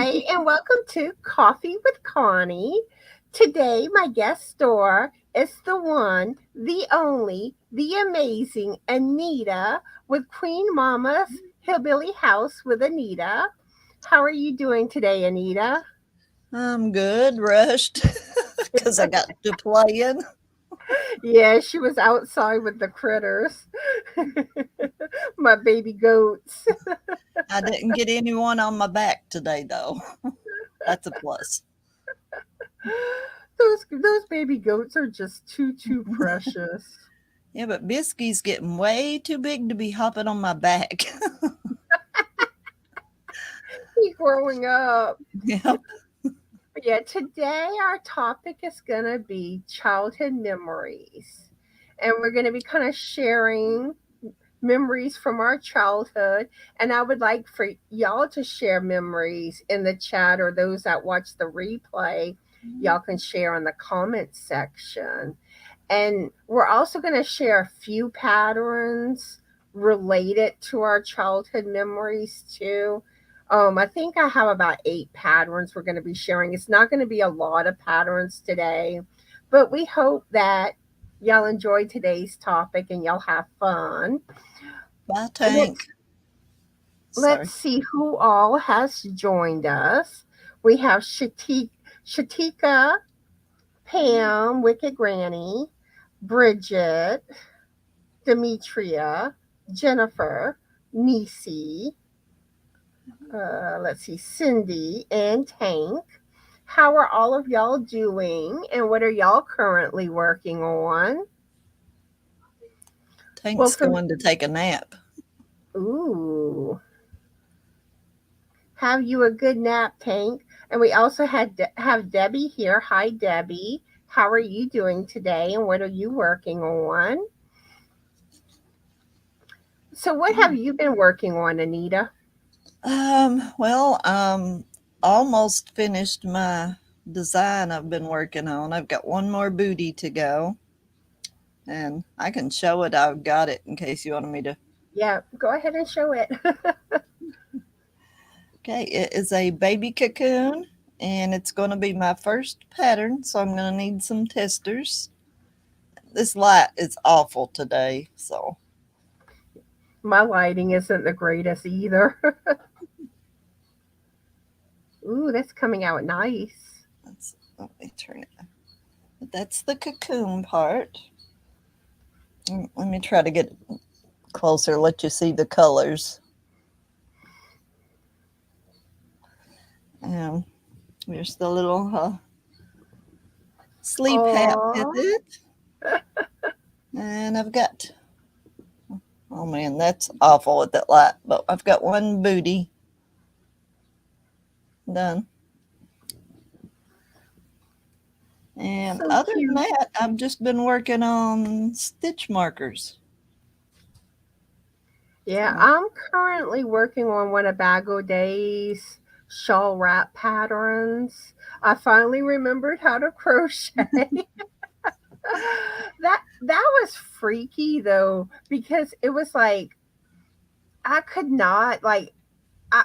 Hi, and welcome to Coffee with Connie. Today, my guest star is the one, the only, the amazing Anita with Queen Mama's Hillbilly House with Anita. How are you doing today, Anita? I'm good, rushed because I got to playing. Yeah, she was outside with the critters, my baby goats. I didn't get anyone on my back today, though. That's a plus. Those baby goats are just too precious. Yeah, but Bisky's getting way too big to be hopping on my back. He's growing up. Yep. Yeah, today our topic is going to be childhood memories. And we're going to be kind of sharing memories from our childhood. And I would like for y'all to share memories in the chat, or those that watch the replay, y'all can share in the comment section. And we're also going to share a few patterns related to our childhood memories too. I think I have about 8 patterns we're going to be sharing. It's not going to be a lot of patterns today, but we hope that y'all enjoy today's topic and y'all have fun. Bye, Let's Tank. let's Sorry. see who all has joined us. We have Shatika, Pam, Wicked Granny, Bridget, Demetria, Jennifer, Nisi, let's see, Sindy, and Tank. How are all of y'all doing, and what are y'all currently working on? Well, Tank's from going to take a nap. ooh, have you a good nap, Tank? And we also have Debbie here. Hi, Debbie. How are you doing today, and what are you working on? So, what have you been working on, Anita? Well, almost finished my design I've been working on. I've got one more booty to go, and I can show it. I've got it in case you wanted me to. Yeah, go ahead and show it. Okay, it is a baby cocoon and it's going to be my first pattern, so I'm going to need some testers. This light is awful today, so My lighting isn't the greatest either. Ooh, that's coming out nice. let me turn it. That's the cocoon part. Let me try to get closer, let you see the colors. Um, There's the little sleeve hat with Oh, it. And I've got, oh man, that's awful with that light, but I've got one booty done. And so other than cute. that, I've just been working on stitch markers. Yeah, So, I'm currently working on one of Bago Day's shawl wrap patterns. I finally remembered how to crochet. That was freaky though, because it was like I could not like I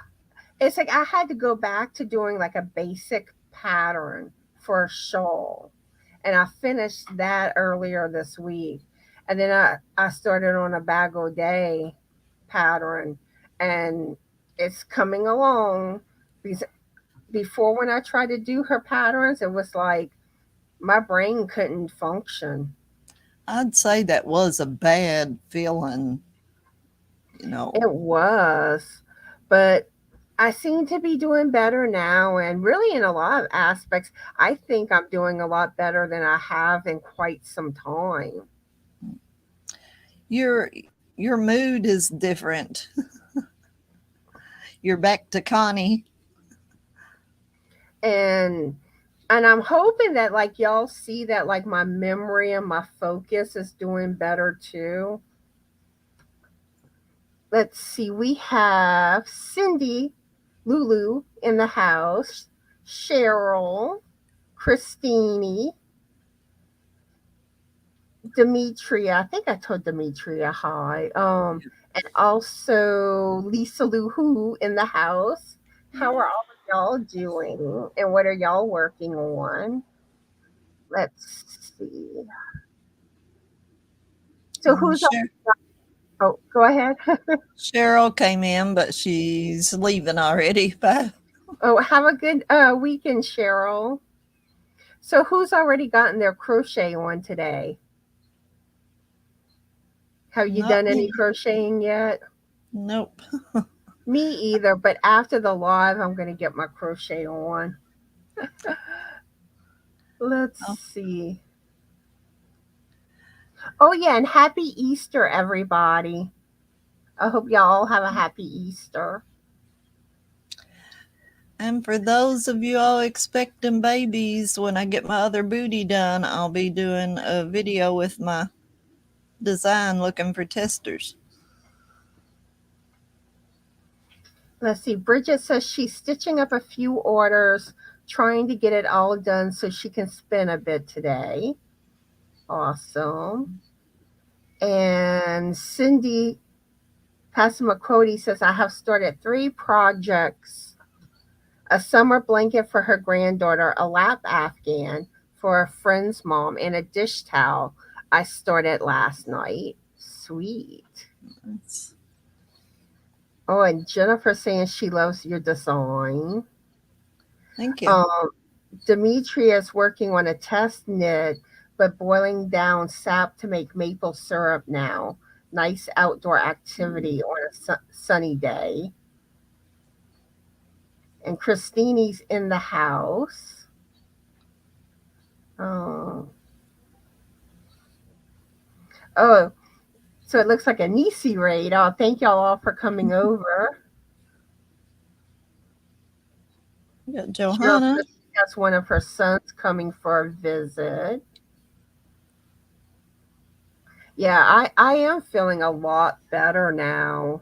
it's like I had to go back to doing like a basic pattern for a shawl. And I finished that earlier this week. And then I started on a Bago Day pattern, and it's coming along. Because before, when I tried to do her patterns, it was like my brain couldn't function. I'd say that was a bad feeling, you know. It was. But I seem to be doing better now, and really in a lot of aspects, I think I'm doing a lot better than I have in quite some time. Your your mood is different. You're back to Connie. And I'm hoping that like y'all see that like my memory and my focus is doing better too. Let's see, we have Sindy, Lulu in the house, Cheryl, Christine, Demetria. I think I told Demetria hi. And also Lisa Lou Who in the house. How are all of y'all doing? And what are y'all working on? Let's see. So who's on? Sure. Oh, go ahead. Cheryl came in, but she's leaving already. Bye. Oh, have a good weekend, Cheryl. So who's already gotten their crochet on today? Have you Not done any me. crocheting yet? Nope. Me either, but after the live, I'm going to get my crochet on. Let's Oh, see. Oh, yeah, and happy Easter, everybody. I hope y'all have a happy Easter. and for those of you all expecting babies, when I get my other booty done, I'll be doing a video with my design looking for testers. Let's see. Bridget says she's stitching up a few orders, trying to get it all done so she can spin a bit today. Awesome. And Sindy Passamaquoddy says, I have started 3 projects: a summer blanket for her granddaughter, a lap Afghan for a friend's mom, and a dish towel I started last night. Sweet. That's, Oh, and Jennifer saying she loves your design. thank you. Um, Demetria is working on a test knit, but boiling down sap to make maple syrup now. Nice outdoor activity on a sunny day. And Christine's in the house. Oh, oh, so it looks like a Nisi raid. Oh, thank y'all all for coming over. We got Cheryl Johanna. says she has one of her sons coming for a visit. Yeah, I am feeling a lot better now.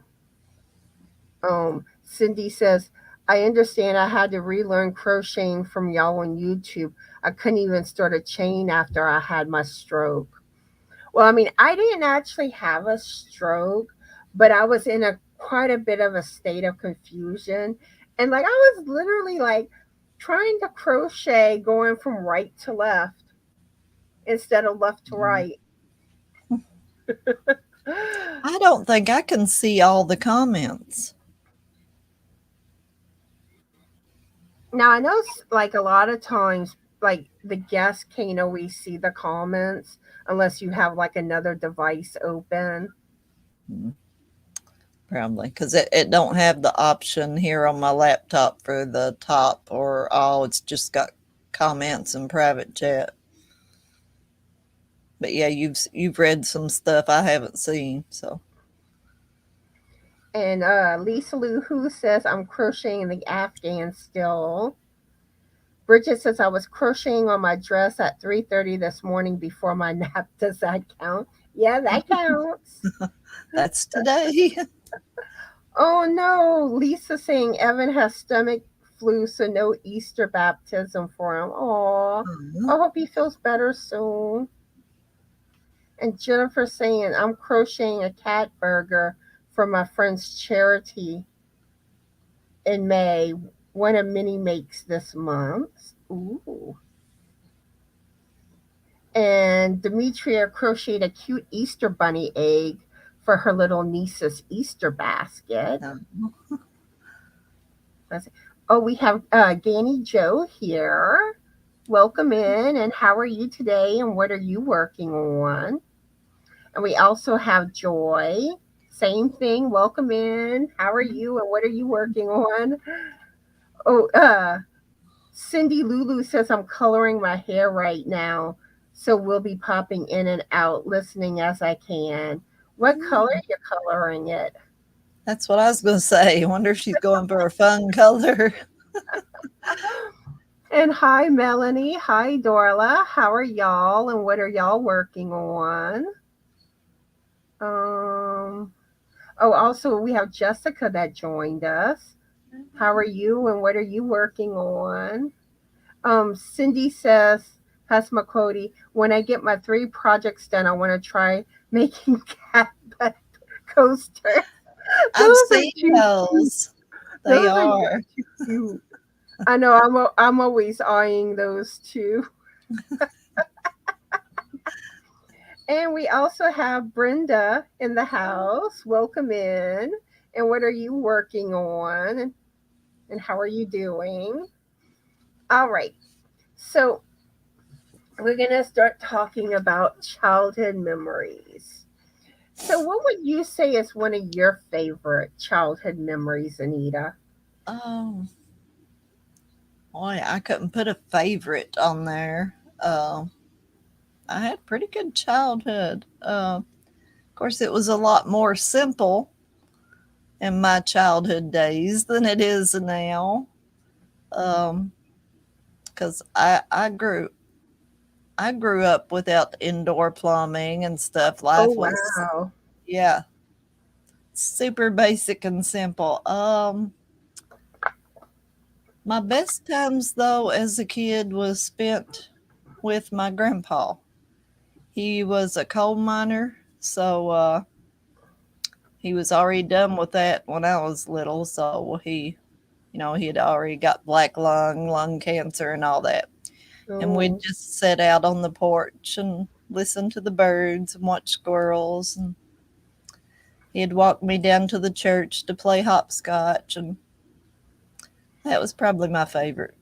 Sindy says, I understand I had to relearn crocheting from y'all on YouTube. I couldn't even start a chain after I had my stroke. Well, I mean, I didn't actually have a stroke, but I was in a quite a bit of a state of confusion. And like I was literally like trying to crochet going from right to left instead of left to right. I don't think I can see all the comments. Now I know like a lot of times like the guests can't always see the comments unless you have like another device open. Hmm, probably because it don't have the option here on my laptop for the top or all. It's just got comments and private chat. But yeah, you've read some stuff I haven't seen, so And Lisa Lou Who says I'm crocheting the Afghan still. Bridget says I was crocheting on my dress at 3:30 this morning before my nap. Does that count? Yeah, that counts. that's today. Oh no, Lisa saying Evan has stomach flu, so no Easter baptism for him. Aw, I hope he feels better soon. And Jennifer saying I'm crocheting a cat burger for my friend's charity in May. One of many makes this month. Ooh. And Demetria crocheted a cute Easter bunny egg for her little niece's Easter basket. Oh, we have Danny Joe here. Welcome in, and how are you today, and what are you working on? And we also have Joy. Same thing. Welcome in. How are you, and what are you working on? Oh, Cindy Lulu says I'm coloring my hair right now, so we'll be popping in and out, listening as I can. What color are you coloring it? That's what I was going to say. I wonder if she's going for a fun color. And hi, Melanie. Hi, Dorla. How are y'all, and what are y'all working on? Um. Oh, also we have Jessica that joined us. How are you, and what are you working on? Cindy says, Passamaquoddy, when I get my 3 projects done, I want to try making cat butt coasters. I've Those are seen too cute. those. They Those are are. too cute. I know. I'm always eyeing those too. And we also have Brenda in the house. Welcome in. And what are you working on? And how are you doing? All right. So we're going to start talking about childhood memories. So, what would you say is one of your favorite childhood memories, Anita? Oh, boy, I couldn't put a favorite on there. I had a pretty good childhood. Of course, it was a lot more simple in my childhood days than it is now. Um, because I grew up without indoor plumbing and stuff. Oh, Life was, wow. yeah, super basic and simple. My best times though as a kid was spent with my grandpa. He was a coal miner, so he was already done with that when I was little. So he had already got black lung cancer, and all that. And we'd Oh, just sit out on the porch and listen to the birds and watch squirrels. And he'd walk me down to the church to play hopscotch, and that was probably my favorite.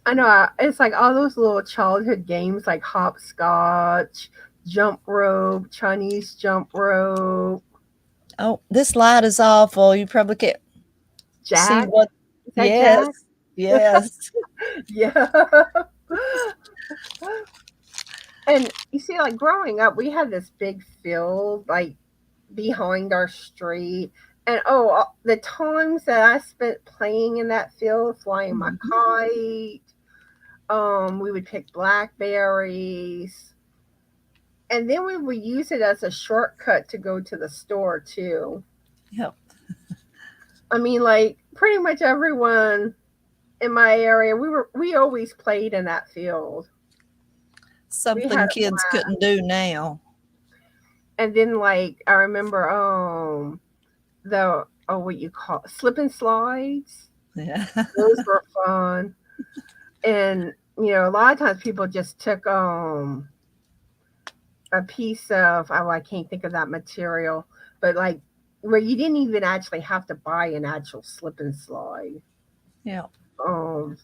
I know. It's like all those little childhood games like hopscotch, jump rope, Chinese jump rope, Oh, this light is awful. You probably can't see Jack. what. Is that Jack? Yes, yes. Yeah. And you see, like growing up, we had this big field like behind our street. And oh, the times that I spent playing in that field, flying my Mhm. kite, we would pick blackberries, and then we would use it as a shortcut to go to the store too. Yep. I mean, like pretty much everyone in my area, we always played in that field. We had, Something kids couldn't do now. and then like I remember, the what you call slip and slides. Yeah. Those were fun, and a lot of times people just took a piece of, oh, I can't think of that material, but like where you didn't even actually have to buy an actual slip and slide. Yeah. Um,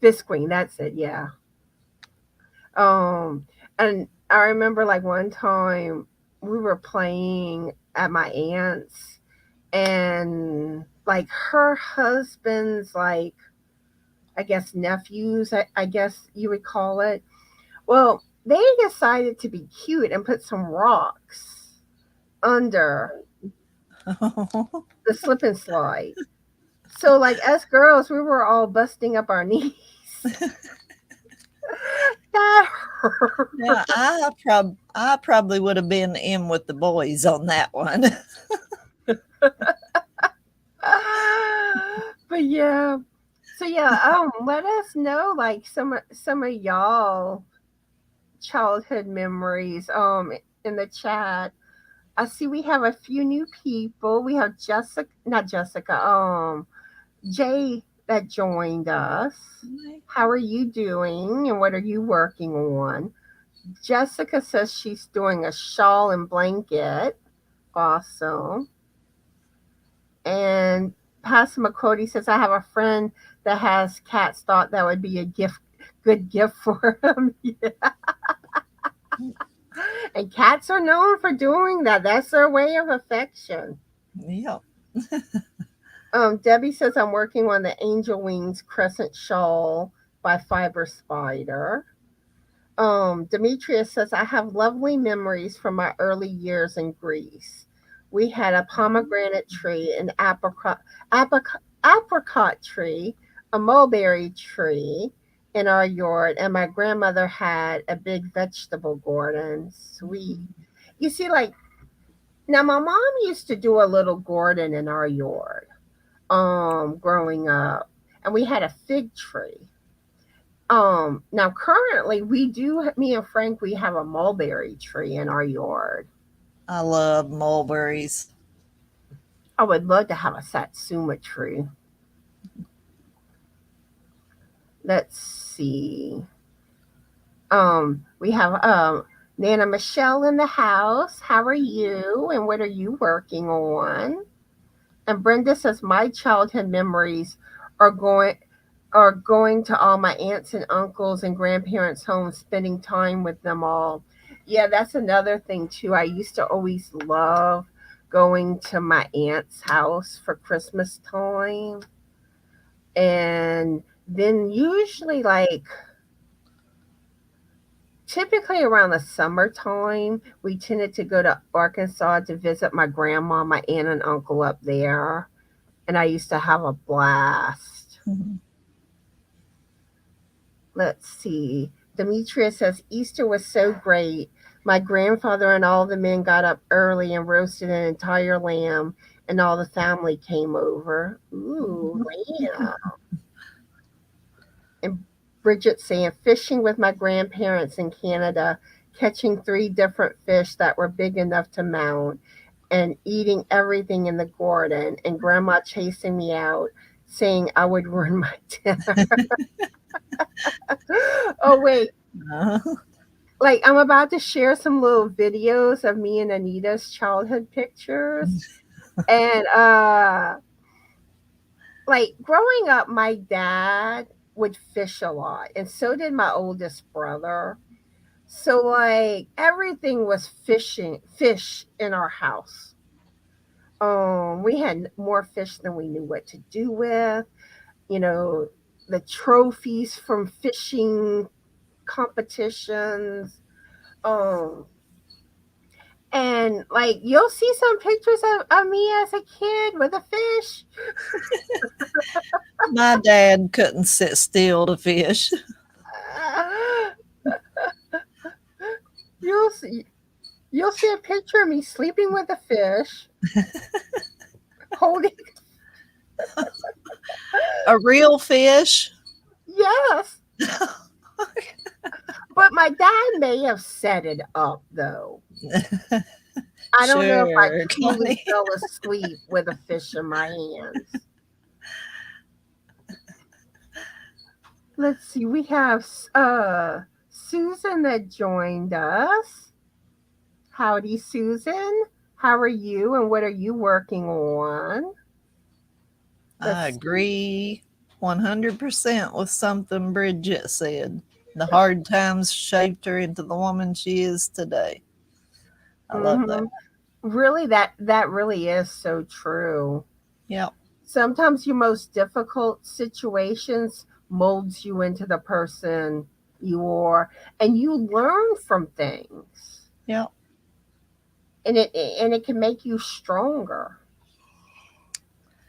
Visqueen, that's it, yeah. Um, and I remember like one time we were playing at my aunt's, and like her husband's, like, I guess nephews, I guess you would call it. Well, they decided to be cute and put some rocks under the slip and slide. So, like us girls, we were all busting up our knees. That hurt. Yeah, I probably would have been in with the boys on that one. But yeah. So yeah, let us know like some of y'all childhood memories in the chat. I see we have a few new people. We have Jessica, not Jessica, Jay that joined us. How are you doing and what are you working on? Jessica says she's doing a shawl and blanket. Awesome. And Pastor McCody says, I have a friend that has cats, thought that would be a good gift for him. Yeah. And cats are known for doing that. That's their way of affection. Yeah. Debbie says, I'm working on the Angel Wings Crescent Shawl by Fiber Spider. Demetrius says, I have lovely memories from my early years in Greece. We had a pomegranate tree, an apricot tree, a mulberry tree in our yard, and my grandmother had a big vegetable garden. Sweet. You see, like, now my mom used to do a little garden in our yard, growing up, and we had a fig tree. Now currently we do, me and Frank, we have a mulberry tree in our yard. I love mulberries. I would love to have a satsuma tree. Let's see. We have Nana Michelle in the house. How are you? And what are you working on? And Brenda says my childhood memories are going to all my aunts and uncles and grandparents' homes, spending time with them all. Yeah, that's another thing too. I used to always love going to my aunt's house for Christmas time. And then usually like typically around the summertime, we tended to go to Arkansas to visit my grandma, my aunt and uncle up there. And I used to have a blast. Mhm. Let's see. Demetria says Easter was so great. My grandfather and all the men got up early and roasted an entire lamb, and all the family came over. Ooh, lamb. And Bridget saying fishing with my grandparents in Canada, catching 3 different fish that were big enough to mount, and eating everything in the garden, and grandma chasing me out, saying I would ruin my dinner. Oh, wait. Uh-huh. Like, I'm about to share some little videos of me and Anita's childhood pictures. And, like, growing up, my dad would fish a lot, and so did my oldest brother. So, like, everything was fish in our house. We had more fish than we knew what to do with. You know, the trophies from fishing competitions. Um, and like you'll see some pictures of me as a kid with a fish. My dad couldn't sit still to fish. You'll see a picture of me sleeping with a fish, holding A real fish? yes. But my dad may have set it up though. I don't know if I Sure, truly Connie. fell asleep with a fish in my hands. Let's see, we have Susan that joined us. Howdy, Susan. How are you and what are you working on? I Let's agree 100% with something Bridget said. The hard times shaped her into the woman she is today. I love that. hmm Really, that really is so true. Yep, Sometimes your most difficult situations molds you into the person you are, and you learn from things, yep, and it can make you stronger.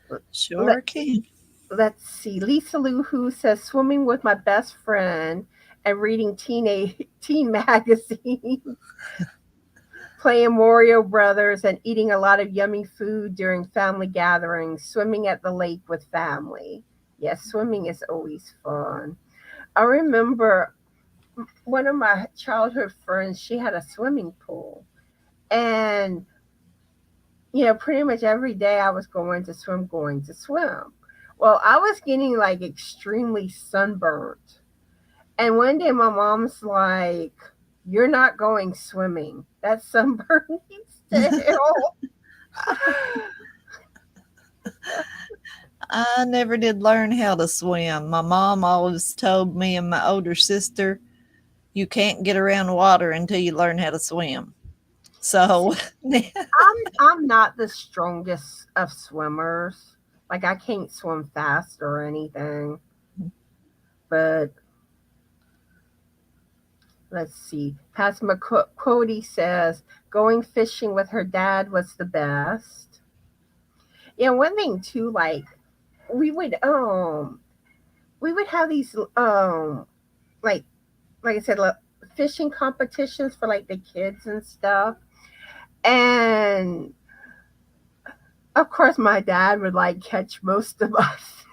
Let sure can. Let's see. Lisa Lou who says swimming with my best friend and reading teen magazines, playing Mario Brothers, and eating a lot of yummy food during family gatherings, swimming at the lake with family. Yes, swimming is always fun. I remember one of my childhood friends, she had a swimming pool. And, pretty much every day I was going to swim, going to swim. Well, I was getting like extremely sunburnt. And one day my mom's like, "You're not going swimming. That sunburn needs to heal." I never did learn how to swim. My mom always told me and my older sister, you can't get around water until you learn how to swim. So, See, I'm not the strongest of swimmers. Like I can't swim fast or anything. But let's see. Pastor Cody says going fishing with her dad was the best. Yeah, one thing too, like we would we would have these like like I said, fishing competitions for like the kids and stuff. And of course, my dad would like catch most of us,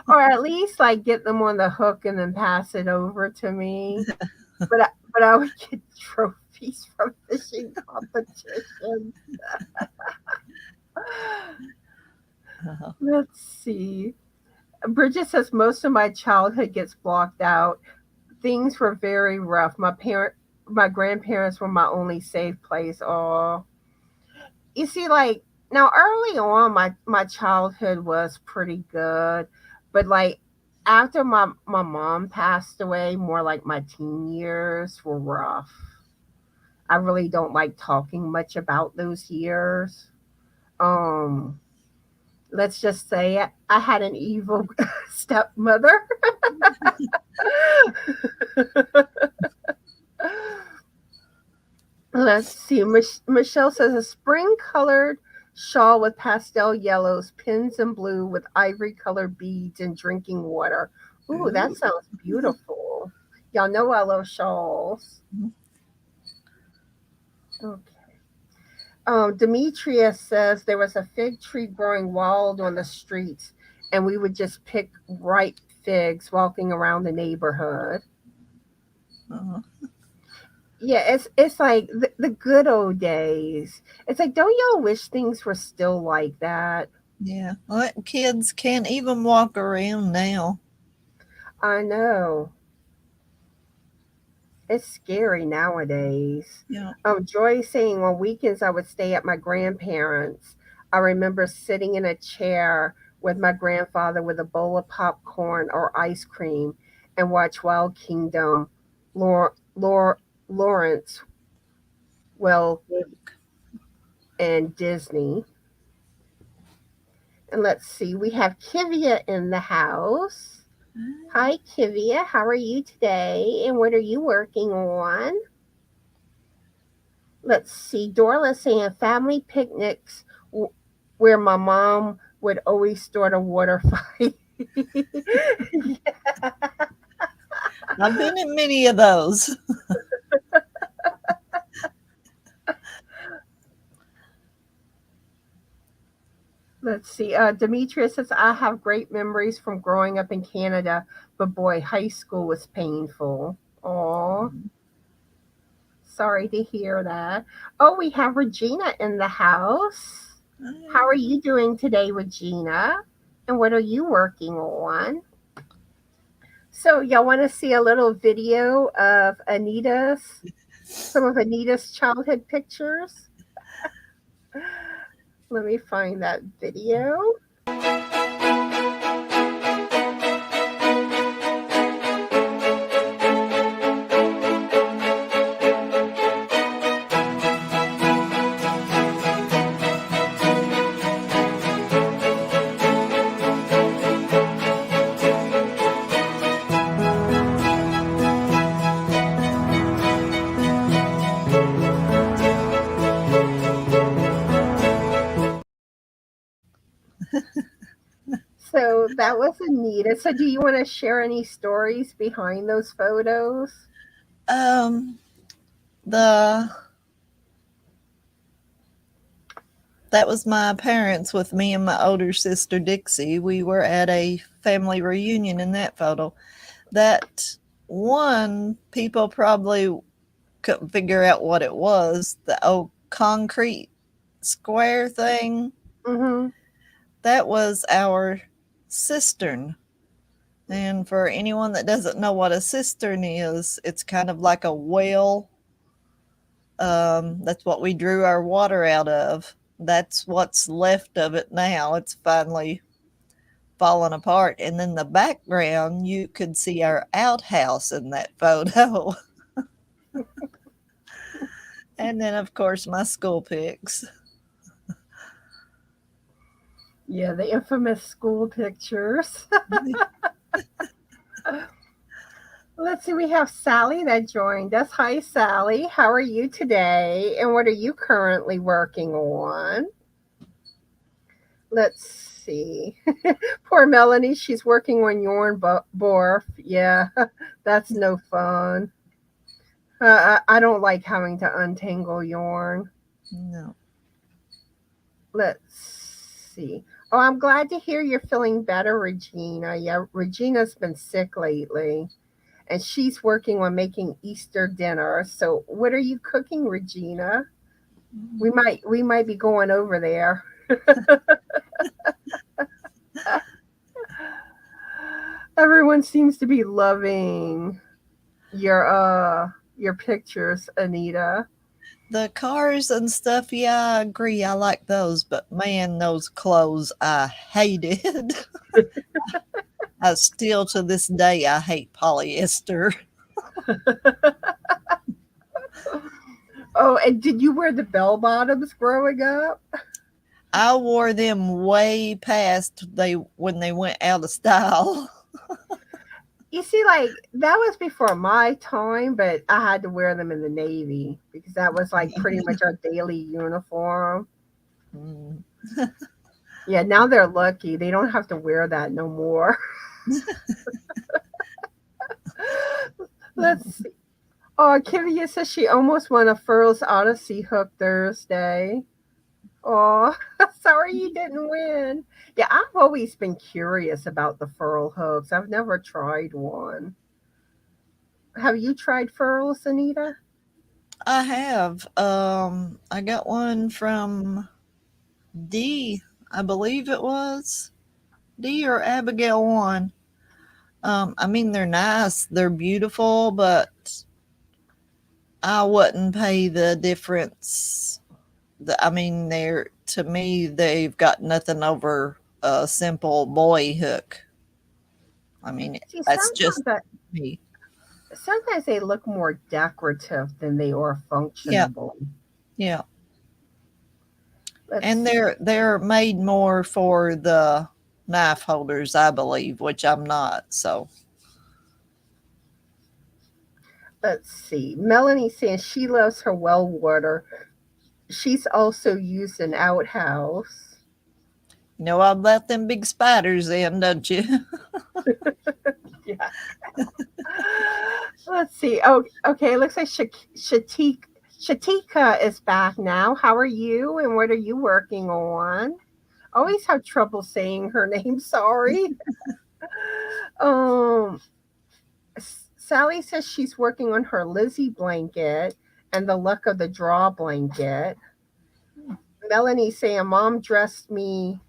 or at least like get them on the hook and then pass it over to me. But I would get trophies from fishing competitions. Let's see. Bridget says most of my childhood gets blocked out. Things were very rough. My grandparents were my only safe place. Oh, you see, like now early on, my childhood was pretty good, but like after my mom passed away, more like my teen years were rough. I really don't like talking much about those years. Um, let's just say I had an evil stepmother. Let's see. Michelle says a spring colored shawl with pastel yellows, pins in blue with ivory colored beads and drinking water. Ooh, that Ooh. sounds beautiful. Y'all know I love shawls. Okay. Demetria says there was a fig tree growing wild on the streets, and we would just pick ripe figs walking around the neighborhood. Uh, Yeah, it's like the good old days. It's like, don't y'all wish things were still like that? yeah. Well, kids can't even walk around now. I know. It's scary nowadays. Yeah. Joy saying on weekends I would stay at my grandparents'. I remember sitting in a chair with my grandfather with a bowl of popcorn or ice cream and watch Wild Kingdom, Lawrence Well and Disney. And let's see, we have Kivia in the house. Hi, Kivia. How are you today? And what are you working on? Let's see. Dorla saying family picnics where my mom would always start a water fight. I've been in many of those. Let's see. Demetria says, I have great memories from growing up in Canada, but boy, high school was painful. Oh, sorry to hear that. Oh, we have Regina in the house. How are you doing today, Regina? And what are you working on? So, y'all want to see a little video of some of Anita's childhood pictures? Let me find that video. So that was Anita. So do you want to share any stories behind those photos? Um, the that was my parents with me and my older sister Dixie. We were at a family reunion in that photo. That one, people probably couldn't figure out what it was. The old concrete square thing. Mm-hmm. That was our cistern. And for anyone that doesn't know what a cistern is, it's kind of like a well. That's what we drew our water out of. That's what's left of it now. It's finally fallen apart. And then the background, you could see our outhouse in that photo. And then, of course, my school pics. Yeah, the infamous school pictures. Let's see, we have Sally that joined us. Hi, Sally. How are you today? And what are you currently working on? Let's see. Poor Melanie, she's working on yarn borf. Yeah, that's no fun. I don't like having to untangle yarn. No. Let's see. Oh, I'm glad to hear you're feeling better, Regina. Yeah, Regina's been sick lately, and she's working on making Easter dinner. So, what are you cooking, Regina? We might be going over there. everyone seems to be loving your pictures, Anita. The cars and stuff, yeah, I agree. I like those, but man, those clothes I hated. I still to this day I hate polyester. Oh, and did you wear the bell bottoms growing up? I wore them way past they when they went out of style. You see, like that was before my time, but I had to wear them in the Navy because that was like pretty much our daily uniform. Mm. Yeah, now they're lucky. They don't have to wear that no more. Let's see. Oh, Kivia says she almost won a Furls Odyssey hook Thursday. Oh, sorry you didn't win. Yeah, I've always been curious about the furl hooks. I've never tried one. Have you tried furls, Anita? I have. I got one from D, I believe it was. D or Abigail one. I mean they're nice, they're beautiful, but I wouldn't pay the difference. I mean, they're to me they've got nothing over a simple boy hook. I mean, See, that's just me. sometimes they look more decorative than they are Yeah, functionable. yeah, Let's and see. they're made more for the knife holders, I believe, which I'm not. So Let's see. Melanie saying she loves her well water. She's also used an outhouse. you know, I'll let them big spiders in, don't you? Yeah. Let's see. Oh, okay. Looks like Shatika is back now. How are you? And what are you working on? Always have trouble saying her name. Sorry. Um, Sally says she's working on her Lizzie blanket and the Luck of the Draw blanket. Melanie saying, "Mom dressed me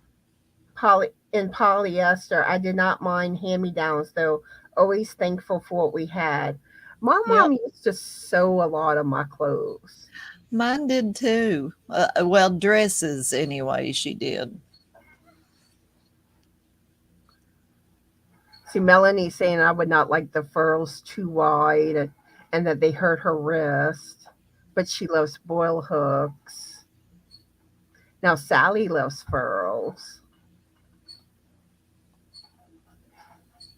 in polyester. I did not mind hand me downs though. Always thankful for what we had. My Yep, mom used to sew a lot of my clothes." mine did too. Well, dresses anyway. She did. See, Melanie saying I would not like the furls too wide and that they hurt her wrist, but she loves boil hooks. Now Sally loves furls.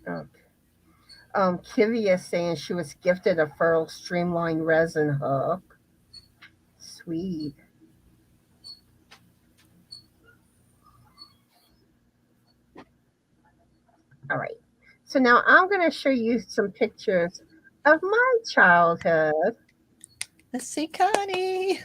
Okay. Kivia saying she was gifted a furl streamlined resin hook. Sweet. All right. So now I'm going to show you some pictures of my childhood. Let's see, Connie.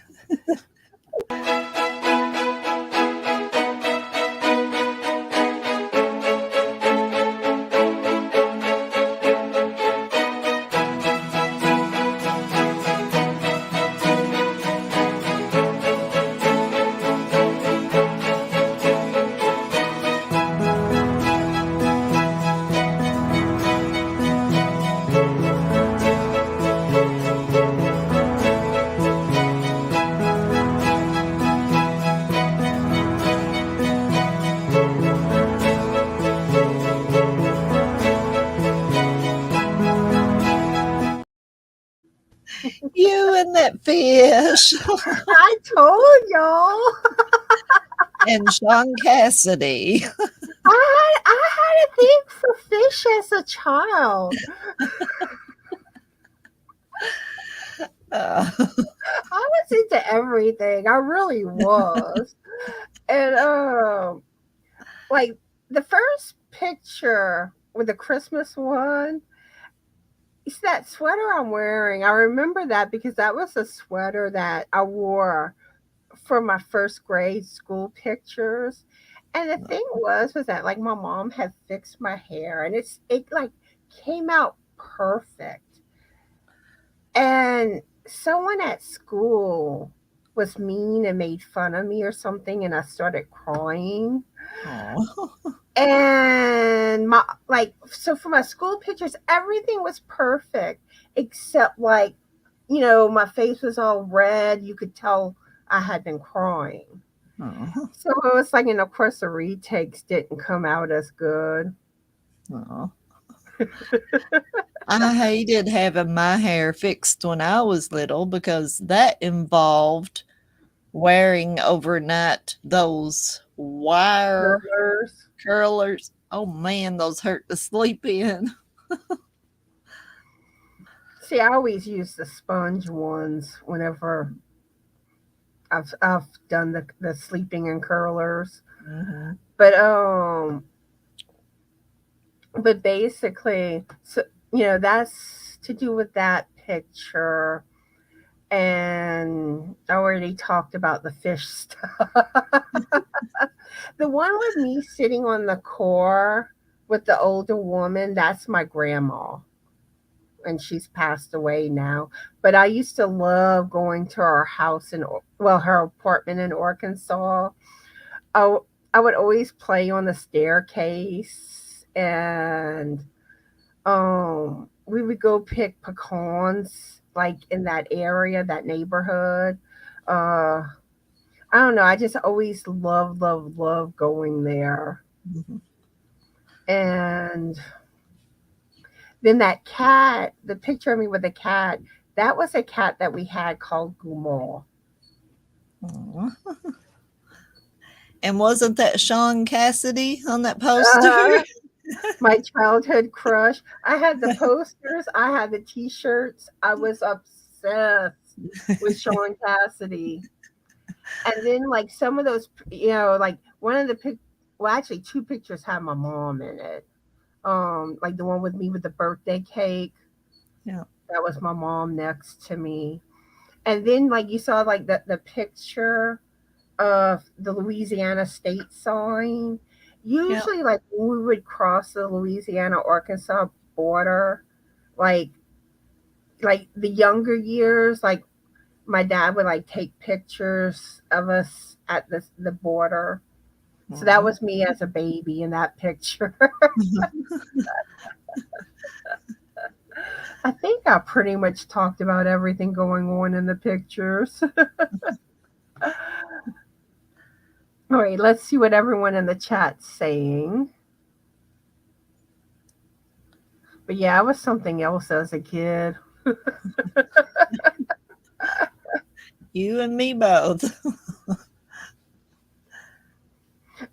You and that fish. I told y'all. And Sean Cassidy. I had a thing for fish as a child. Uh, I was into everything. I really was. And like the first picture with the Christmas one, it's that sweater I'm wearing. I remember that because that was a sweater that I wore for my first grade school pictures. And the thing was that like my mom had fixed my hair and it like came out perfect. And someone at school was mean and made fun of me or something and I started crying. oh. And and so for my school pictures, everything was perfect except my face was all red. You could tell I had been crying. Oh, So it was like, and of course the retakes didn't come out as good. oh. I hated having my hair fixed when I was little because that involved wearing overnight those wire Curlers. curlers. Oh man, those hurt to sleep in. See, I always use the sponge ones whenever I've done the sleeping in curlers. Mm-hmm. But basically, so that's to do with that picture. And I already talked about the fish stuff. The one with me sitting on the core with the older woman, that's my grandma. And she's passed away now. But I used to love going to her house her apartment in Arkansas. I, I would always play on the staircase, and we would go pick pecans like in that area, that neighborhood. Uh, I don't know. I just always love going there. Mm-hmm. And then that cat, the picture of me with the cat, that was a cat that we had called Gumal. Aw. And wasn't that Sean Cassidy on that poster? Uh, my childhood crush. I had the posters, I had the t-shirts. I was obsessed with Sean Cassidy. And then like some of those, like one of the well, actually two pictures had my mom in it. Like the one with me with the birthday cake. Yeah. That was my mom next to me. And then like you saw like the picture of the Louisiana state sign. Yeah. Usually like when we would cross the Louisiana Arkansas border, like the younger years, like my dad would like take pictures of us at the border. So that Aw. was me as a baby in that picture. I think I pretty much talked about everything going on in the pictures. All right, let's see what everyone in the chat's saying. But yeah, I was something else as a kid. You and me both.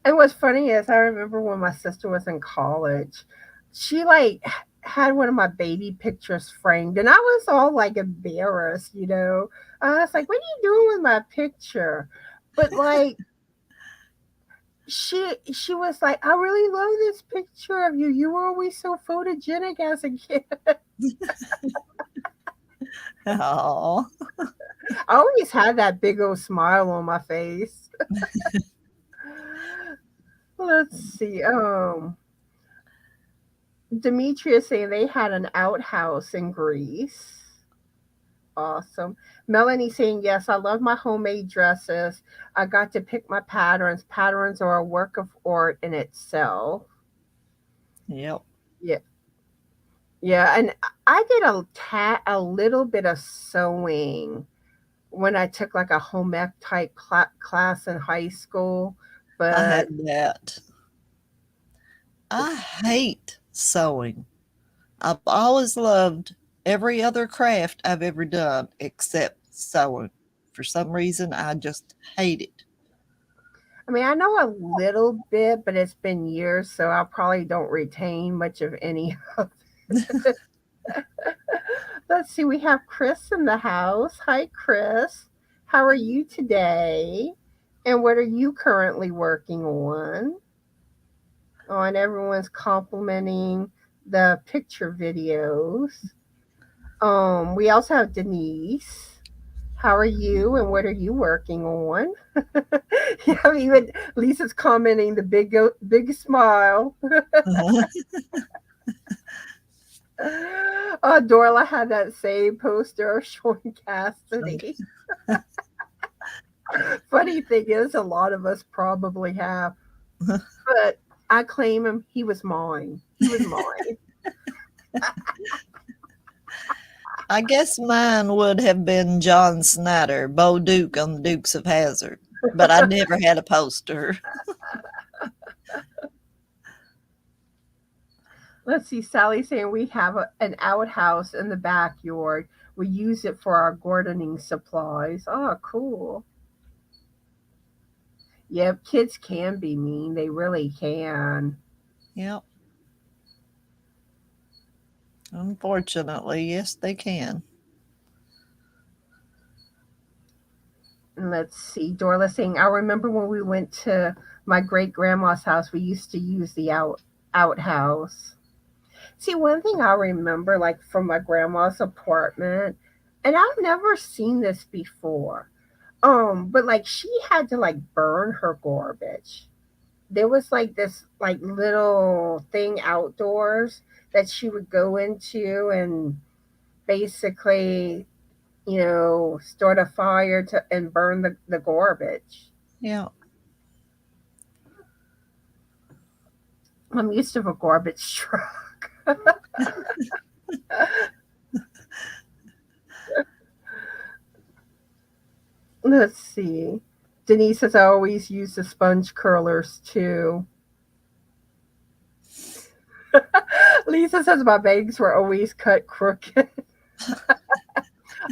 And what's funny is I remember when my sister was in college, she like had one of my baby pictures framed, and I was all like embarrassed. I was like, "What are you doing with my picture?" But like she was like, "I really love this picture of you. You were always so photogenic as a kid." Oh. I always had that big old smile on my face. Let's see. Demetrius saying they had an outhouse in Greece. Awesome. Melanie saying, yes, I love my homemade dresses. I got to pick my patterns. Patterns are a work of art in itself. Yep. Yeah. Yeah. And I did a little bit of sewing when I took like a home ec type class in high school. I But had that. I hate sewing. I've always loved every other craft I've ever done except sewing. For some reason, I just hate it. I mean, I know a little bit, but it's been years, so I probably don't retain much of any of it. Let's see, we have Chris in the house. Hi, Chris. How are you today? And what are you currently working on? Oh, and everyone's complimenting the picture videos. We also have Denise. How are you and what are you working on? Yeah, even Lisa's commenting the big smile. Dorla had that same poster showing Cassidy. Funny thing is, a lot of us probably have. But I claim him. He was mine. He was mine. I guess mine would have been John Snyder, Bo Duke on the Dukes of Hazzard, but I never had a poster. Let's see. Sally saying we have an outhouse in the backyard. We use it for our gardening supplies. Oh, cool. Yep, kids can be mean. They really can. Yep. Unfortunately, yes, they can. And let's see. Dorla saying, I remember when we went to my great grandma's house, we used to use the outhouse. See, one thing I remember, like from my grandma's apartment, and I've never seen this before. But like she had to like burn her garbage. There was like this like little thing outdoors that she would go into and basically, start a fire to and burn the garbage. Yeah. I'm used to a garbage truck. Let's see. Denise says I always use the sponge curlers too. Lisa says my bangs were always cut crooked.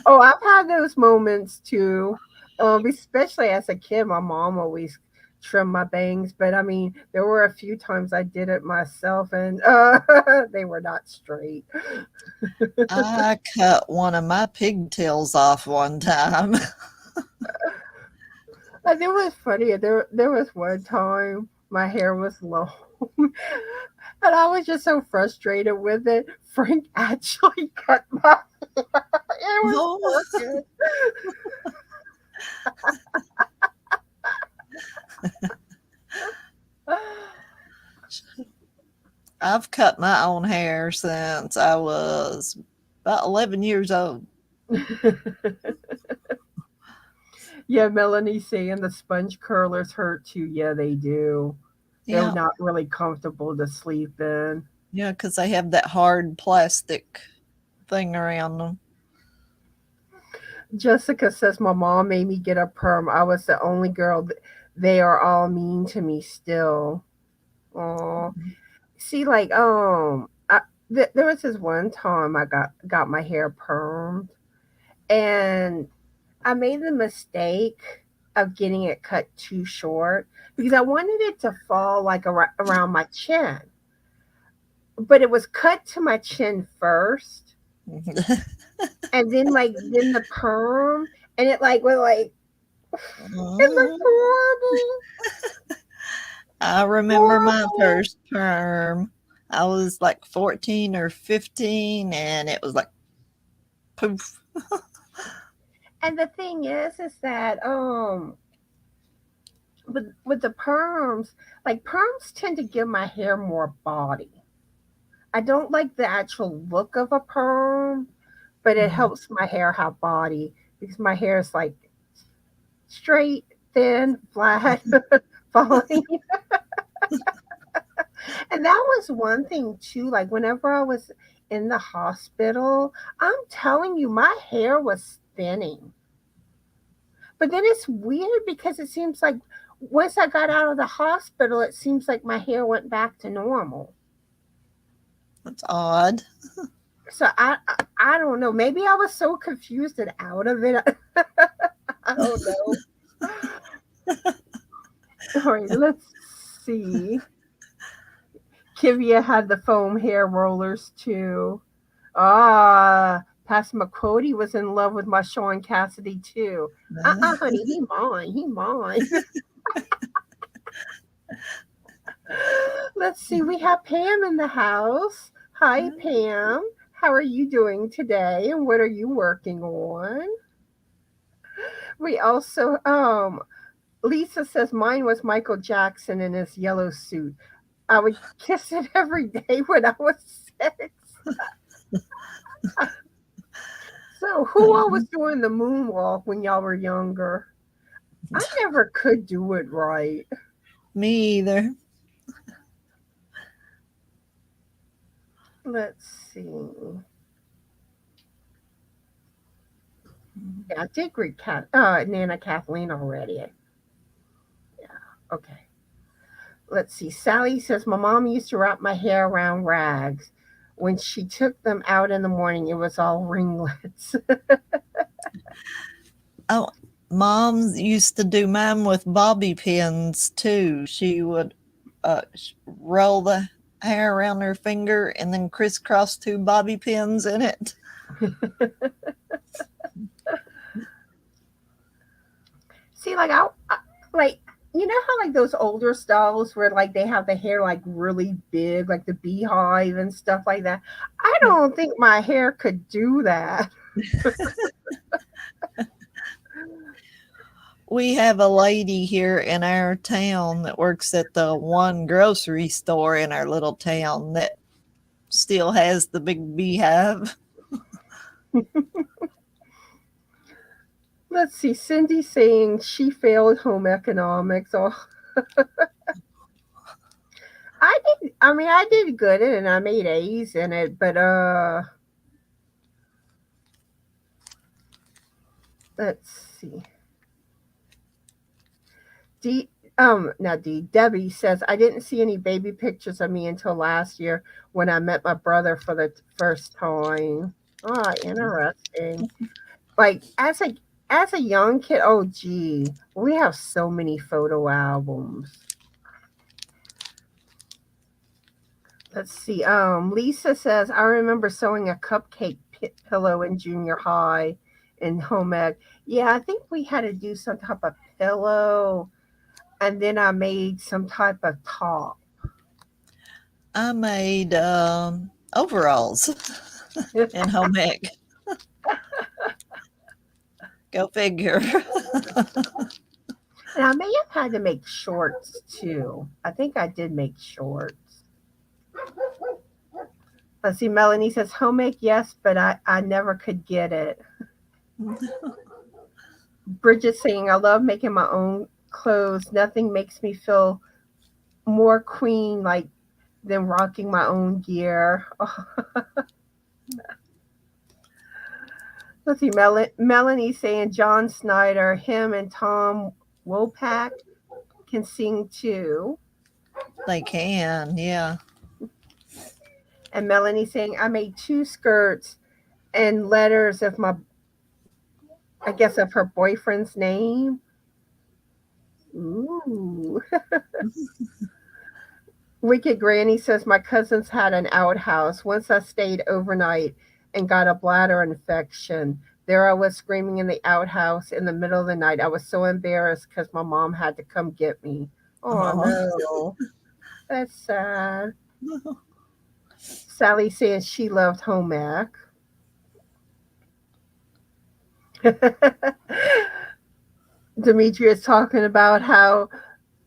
Oh, I've had those moments too. Especially as a kid, my mom always trimmed my bangs, but I mean, there were a few times I did it myself, and they were not straight. I cut one of my pigtails off one time. And it was funny. There was one time my hair was long, and I was just so frustrated with it. Frank actually cut my hair. It was Oh, crooked. I've cut my own hair since I was about 11 years old. Yeah, Melanie saying the sponge curlers hurt too. Yeah, they do. They're Yeah. not really comfortable to sleep in. Yeah, because they have that hard plastic thing around them. Jessica says my mom made me get a perm. I was the only girl. They are all mean to me still. Oh, see, like there was this one time I got my hair permed, and I made the mistake of getting it cut too short because I wanted it to fall like around my chin, but it was cut to my chin first, and then the perm, and it like went like it looked horrible, I remember my horrible. first perm. I was like 14 or 15, and it was like poof. And the thing is that with the perms, like perms tend to give my hair more body. I don't like the actual look of a perm, but it Mhm. helps my hair have body because my hair is like straight, thin, flat, falling. And that was one thing too. Like whenever I was in the hospital, I'm telling you, my hair was thinning. But then it's weird because it seems like once I got out of the hospital, it seems like my hair went back to normal. That's odd. So I don't know. Maybe I was so confused and out of it. I don't know. All right, let's see. Kivia had the foam hair rollers too. Pastor McCody was in love with my Sean Cassidy too. Honey, he mine. He mine. Let's see. We have Pam in the house. Hi, Pam. How are you doing today? And what are you working on? We also Lisa says mine was Michael Jackson in his yellow suit. I would kiss it every day when I was 6. So who all was doing the moonwalk when y'all were younger? I never could do it right. Me either. Let's see. Yeah, I did greet Nana Kathleen already. Yeah, okay. Let's see. Sally says, my mom used to wrap my hair around rags. When she took them out in the morning, it was all ringlets. Oh, Mom used to do mine with bobby pins too. She would roll the hair around her finger and then crisscross two bobby pins in it. See, like you know how like those older styles where like they have the hair like really big, like the beehive and stuff like that. I Yeah. don't think my hair could do that. We have a lady here in our town that works at the one grocery store in our little town that still has the big beehive. Let's see, Cindy saying she failed home economics. Oh, I did. I mean, I did good in it, and I made A's in it. But let's see. D. Not D. Debbie says I didn't see any baby pictures of me until last year when I met my brother for the first time. Ah, interesting. Like as a young kid. Oh, gee, we have so many photo albums. Let's see. Lisa says I remember sewing a cupcake pillow in junior high in home ec. Yeah, I think we had to do some type of pillow, and then I made some type of top. I made overalls in home ec. Go figure. And I may have had to make shorts too. I think I did make shorts. Let's see. Melanie says home ec, yes, but I never could get it. Bridget saying I love making my own clothes. Nothing makes me feel more queen like than rocking my own gear. Let's see, Melanie saying John Snyder, him and Tom Wopak can sing too. They can, yeah. And Melanie saying I made two skirts and letters of I guess of her boyfriend's name. Ooh. Wicked Granny says my cousins had an outhouse. Once I stayed overnight and got a bladder infection. There I was screaming in the outhouse in the middle of the night. I was so embarrassed because my mom had to come get me. Oh Oh. no, that's sad. Sally says she loved home ec. Demetria is talking about how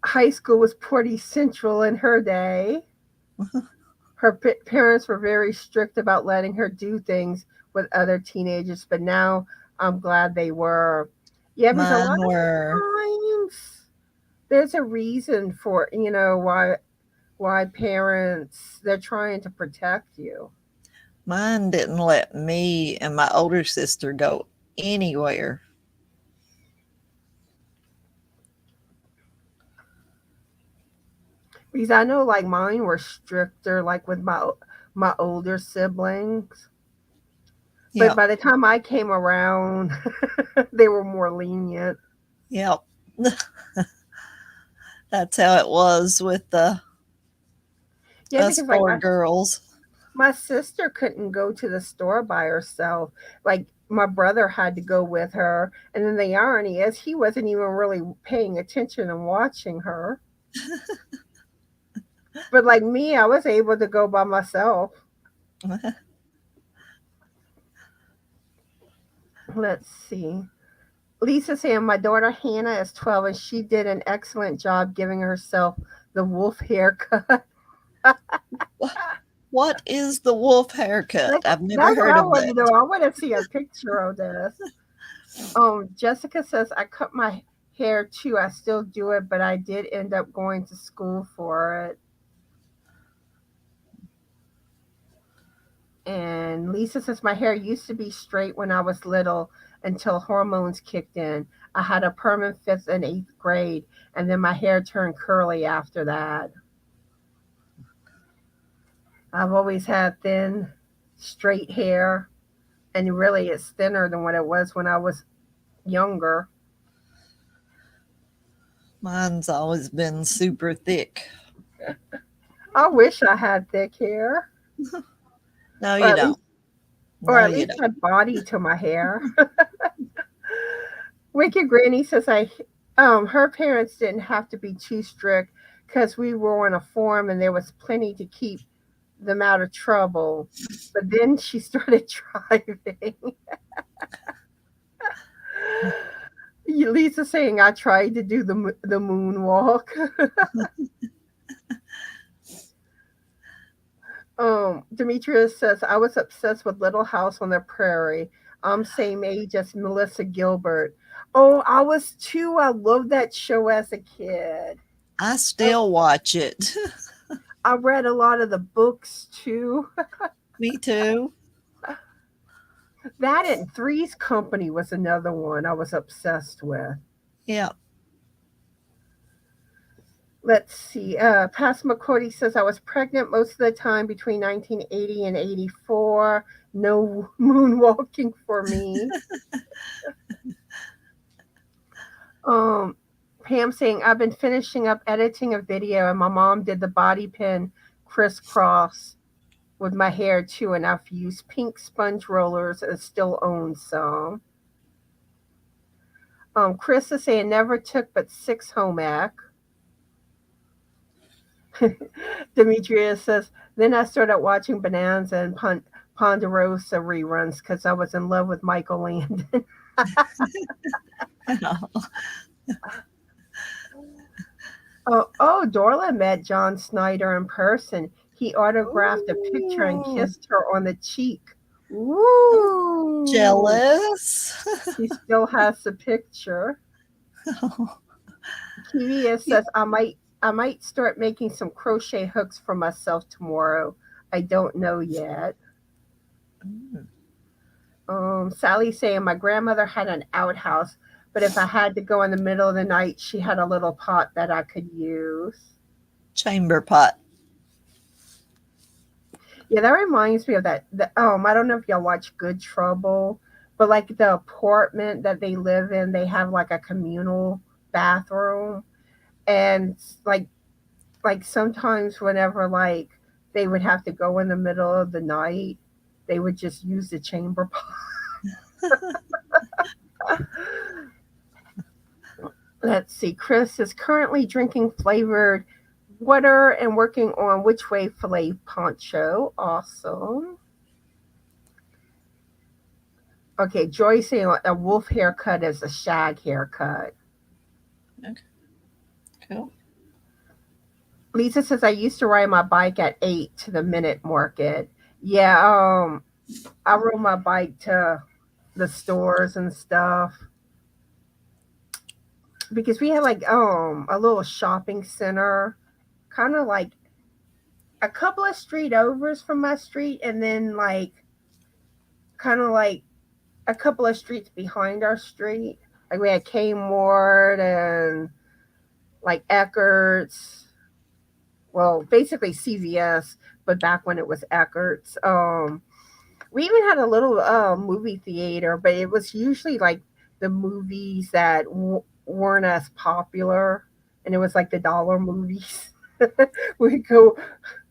high school was pretty central in her day. Her parents were very strict about letting her do things with other teenagers, but now I'm glad they were. Yeah, because a lot Mine of were, times there's a reason for why parents they're trying to protect you. mine didn't let me and my older sister go anywhere. Because I know like mine were stricter, like with my older siblings. But Yep, by the time I came around, they were more lenient. yep. That's how it was with Yeah, us because like four girls. my sister couldn't go to the store by herself. Like my brother had to go with her. And then the irony is he wasn't even really paying attention and watching her. But like me, I was able to go by myself. Let's see. Lisa saying my daughter Hannah is 12 and she did an excellent job giving herself the wolf haircut. What is the wolf haircut? That- I've never That's what heard I of want to know. it. I want to see a picture of this. Jessica says I cut my hair too. I still do it, but I did end up going to school for it. Lisa says my hair used to be straight when I was little until hormones kicked in. I had a permanent fifth and eighth grade, and then my hair turned curly after that. I've always had thin, straight hair, and really it's thinner than what it was when I was younger. Mine's always been super thick. I wish I had thick hair, No, or you at least, don't. or No, at you least don't. had body to my hair. Wicked Granny says her parents didn't have to be too strict because we were on a farm and there was plenty to keep them out of trouble. But then she started driving. Lisa saying I tried to do the moonwalk. Demetrius says I was obsessed with Little House on the Prairie. I'm same age as Melissa Gilbert. Oh, I was too. I loved that show as a kid. I still watch it. I read a lot of the books too. Me too. That and Three's Company was another one I was obsessed with. Yeah. Let's see. Past McCordy says I was pregnant most of the time between 1980 and 84. No moonwalking for me. um, Pam saying I've been finishing up editing a video and my mom did the bobby pin crisscross with my hair too, and I've used pink sponge rollers and still own some. Chris is saying never took but 6 home ec. Demetria says, then I started watching Bonanza and Ponderosa reruns because I was in love with Michael Landon. Dorla met John Snyder in person. He autographed a picture and kissed her on the cheek. Ooh. Jealous. She still has the picture. Kiria says, I might start making some crochet hooks for myself tomorrow. I don't know yet. Sally saying my grandmother had an outhouse, but if I had to go in the middle of the night, she had a little pot that I could use. Chamber pot. Yeah, that reminds me of that. I don't know if y'all watch Good Trouble, but like the apartment that they live in, they have like a communal bathroom, and like sometimes whenever like they would have to go in the middle of the night, they would just use the chamber pot. Let's see. Chris is currently drinking flavored water and working on which way filet poncho. Awesome. Okay, Joy saying a wolf haircut is a shag haircut. Okay. Cool. Lisa says I used to ride my bike at 8 to the Minute Market. Yeah, I rode my bike to the stores and stuff because we had like a little shopping center, kind of like a couple of street overs from my street, and then like kind of like a couple of streets behind our street. Like we had Kmart and like Eckert's. Well, basically CVS, but back when it was Eckert's. We even had a little movie theater, but it was usually like the movies that weren't as popular, and it was like the dollar movies. We'd go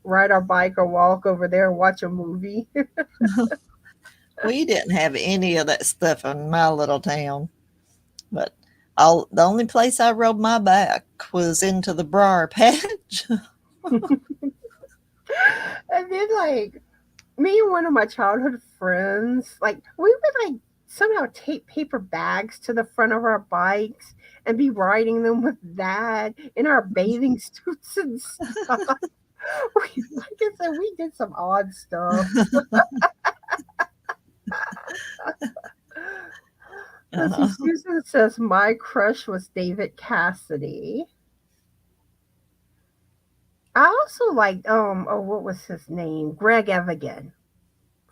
ride our bike or walk over there and watch a movie. We didn't have any of that stuff in my little town, but the only place I rode my bike was into the briar patch. And then like me and one of my childhood friends, like we would like somehow tape paper bags to the front of our bikes and be riding them with that in our bathing suits and stuff. Like I said, we did some odd stuff. Let's see, Susan says my crush was David Cassidy. I also liked what was his name? Greg Evigan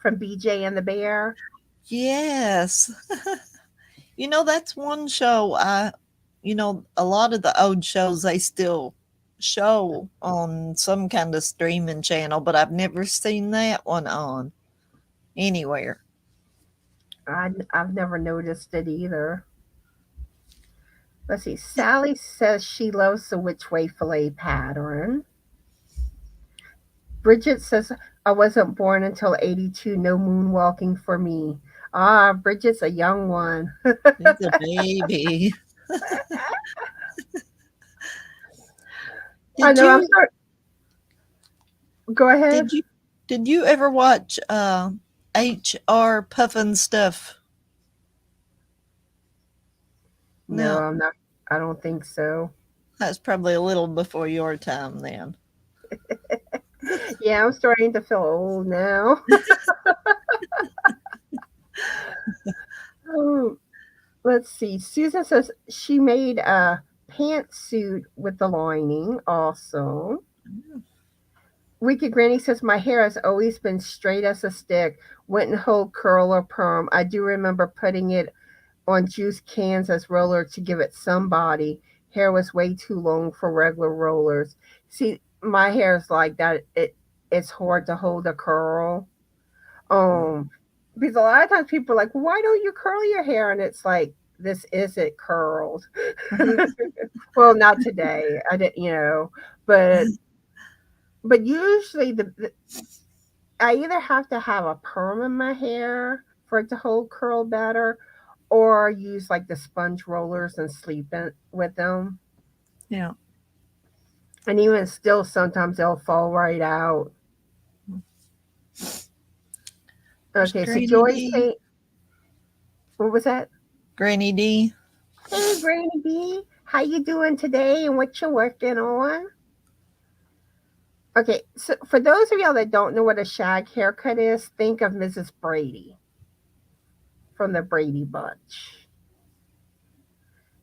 from BJ and the Bear? Yes. That's one show a lot of the old shows they still show on some kind of streaming channel, but I've never seen that one on anywhere. I've never noticed it either. Let's see. Sally says she loves the Which Way Filet pattern. Bridget says, I wasn't born until 82. No moonwalking for me. Ah, Bridget's a young one. It's a baby. I Did know. I'm you sorry. Go ahead. did you ever watch HR Puffin Stuff? No, No, I'm not. I don't think so. that's probably a little before your time then. Yeah, I'm starting to feel old now. Oh, let's see. Susan says she made a pantsuit with the lining also. Wicked Granny says my hair has always been straight as a stick, wouldn't hold curl or perm. I do remember putting it on juice cans as roller to give it some body. Hair was way too long for regular rollers. See, my hair is like that. It's hard to hold a curl. Um, because a lot of times people are like, why don't you curl your hair? And it's like, this isn't curled. Well, not today. I didn't, but usually I either have to have a perm in my hair for it to hold curl better, or use like the sponge rollers and sleep with them. Yeah. And even still, sometimes they'll fall right out. There's Okay, so Granny Joy's D. saying, what was that? Granny D. Hey, Granny B, how you doing today, and what you working on? Okay, so for those of y'all that don't know what a shag haircut is, think of Mrs. Brady from the Brady Bunch.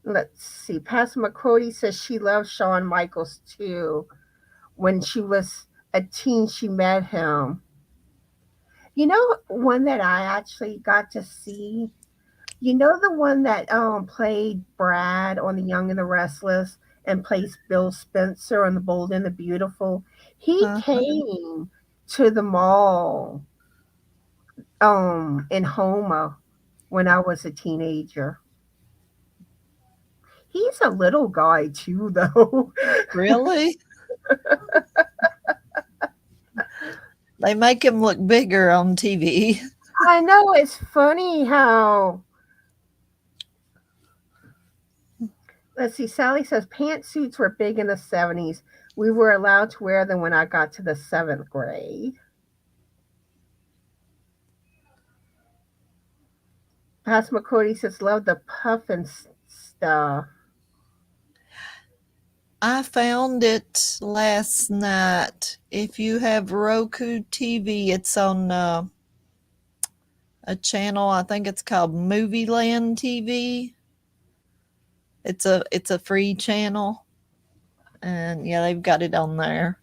Let's see. Pastor McCody says she loves Shawn Michaels too. When she was a teen, she met him. One that I actually got to see. The one that played Brad on The Young and the Restless and plays Bill Spencer on The Bold and the Beautiful. He Uh-huh. came to the mall in Homa when I was a teenager. He's a little guy too, though. Really? They make him look bigger on TV. I know, it's funny how. Let's see. Sally says pantsuits were big in the 70s. We were allowed to wear them when I got to the 7th grade. Pastor McCody says, love the puffin stuff. I found it last night. If you have Roku TV, it's on a channel. I think it's called Movie Land TV. It's a free channel, and yeah, they've got it on there.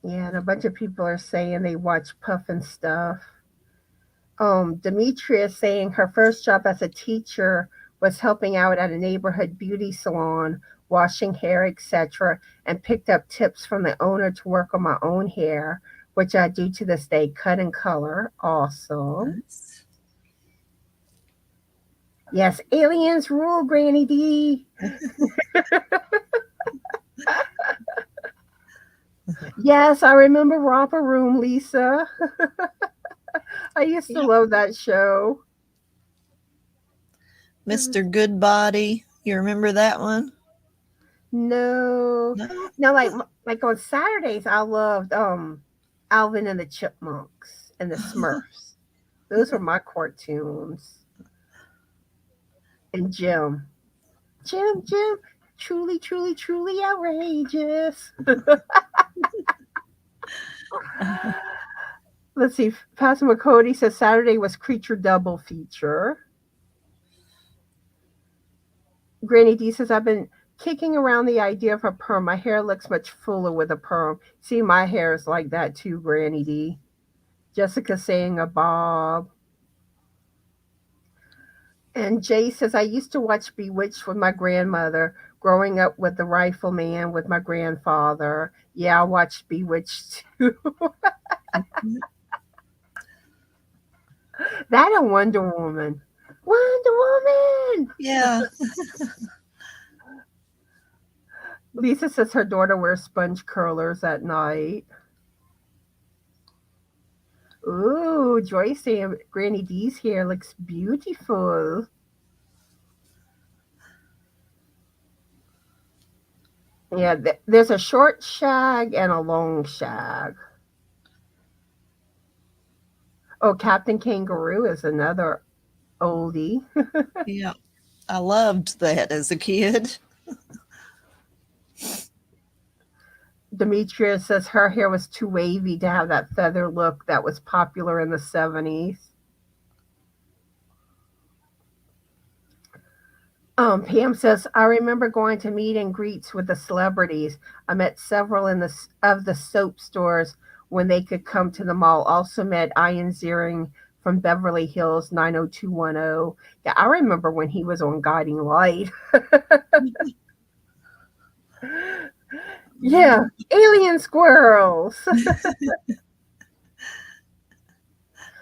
Yeah, and a bunch of people are saying they watch puffin stuff. Demetria is saying her first job as a teacher was helping out at a neighborhood beauty salon, washing hair, etc., and picked up tips from the owner to work on my own hair, which I do to this day, cut and color. Awesome. Yes, aliens rule, Granny D. Yes, I remember Romper Room, Lisa. I used to love that show. Mr. Goodbody. You remember that one? No. No. No, like on Saturdays I loved Alvin and the Chipmunks and the Smurfs. Those were my cartoons. And Jim. Jim, truly, truly, truly outrageous. Let's see. Pastor McCody says Saturday was Creature Double feature. Granny D says, I've been kicking around the idea of a perm. My hair looks much fuller with a perm. See, my hair is like that too, Granny D. Jessica saying a bob. And Jay says, I used to watch Bewitched with my grandmother, growing up with the Rifleman with my grandfather. Yeah, I watched Bewitched too. That and Wonder Woman. Wonder Woman! Yeah. Lisa says her daughter wears sponge curlers at night. Ooh, Joyce saying Granny D's hair looks beautiful. Yeah, there's a short shag and a long shag. Oh, Captain Kangaroo is another oldie. Yeah. I loved that as a kid. Demetria says her hair was too wavy to have that feather look that was popular in the 70s. Pam says, I remember going to meet and greets with the celebrities. I met several of the soap stores when they could come to the mall. Also met Ian Ziering from Beverly Hills 90210. Yeah, I remember when he was on Guiding Light. Yeah, alien squirrels.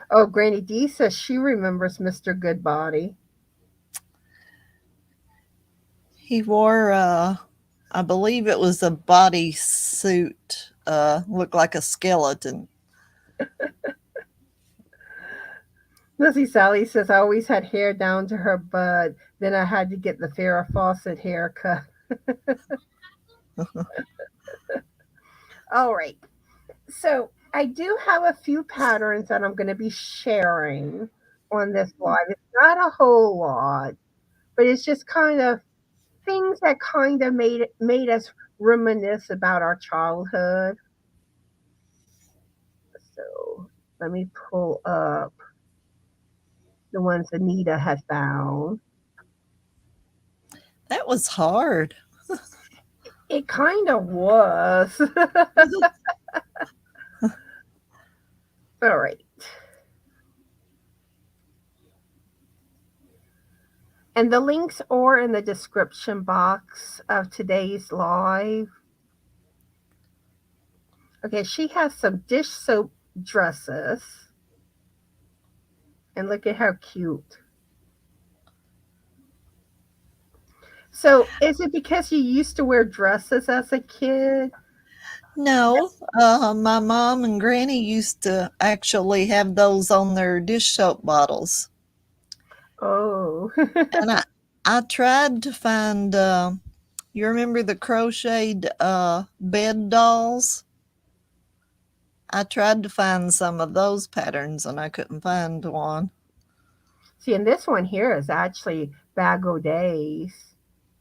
Oh, Granny D says she remembers Mr. Goodbody. He wore, I believe it was a bodysuit, looked like a skeleton. Lizzie Sally says, I always had hair down to her butt. Then I had to get the Farrah Fawcett haircut. All right. So I do have a few patterns that I'm going to be sharing on this live. It's not a whole lot, but it's just kind of things that kind of made us reminisce about our childhood. So let me pull up the ones Anita had found. That was hard. It kind of was. All right. And the links are in the description box of today's live. Okay, she has some dish soap dresses. And look at how cute. So, is it because you used to wear dresses as a kid? No, my mom and granny used to actually have those on their dish soap bottles. Oh. And I tried to find, you remember the crocheted bed dolls? I tried to find some of those patterns and I couldn't find one. See, and this one here is actually Bag O' Days.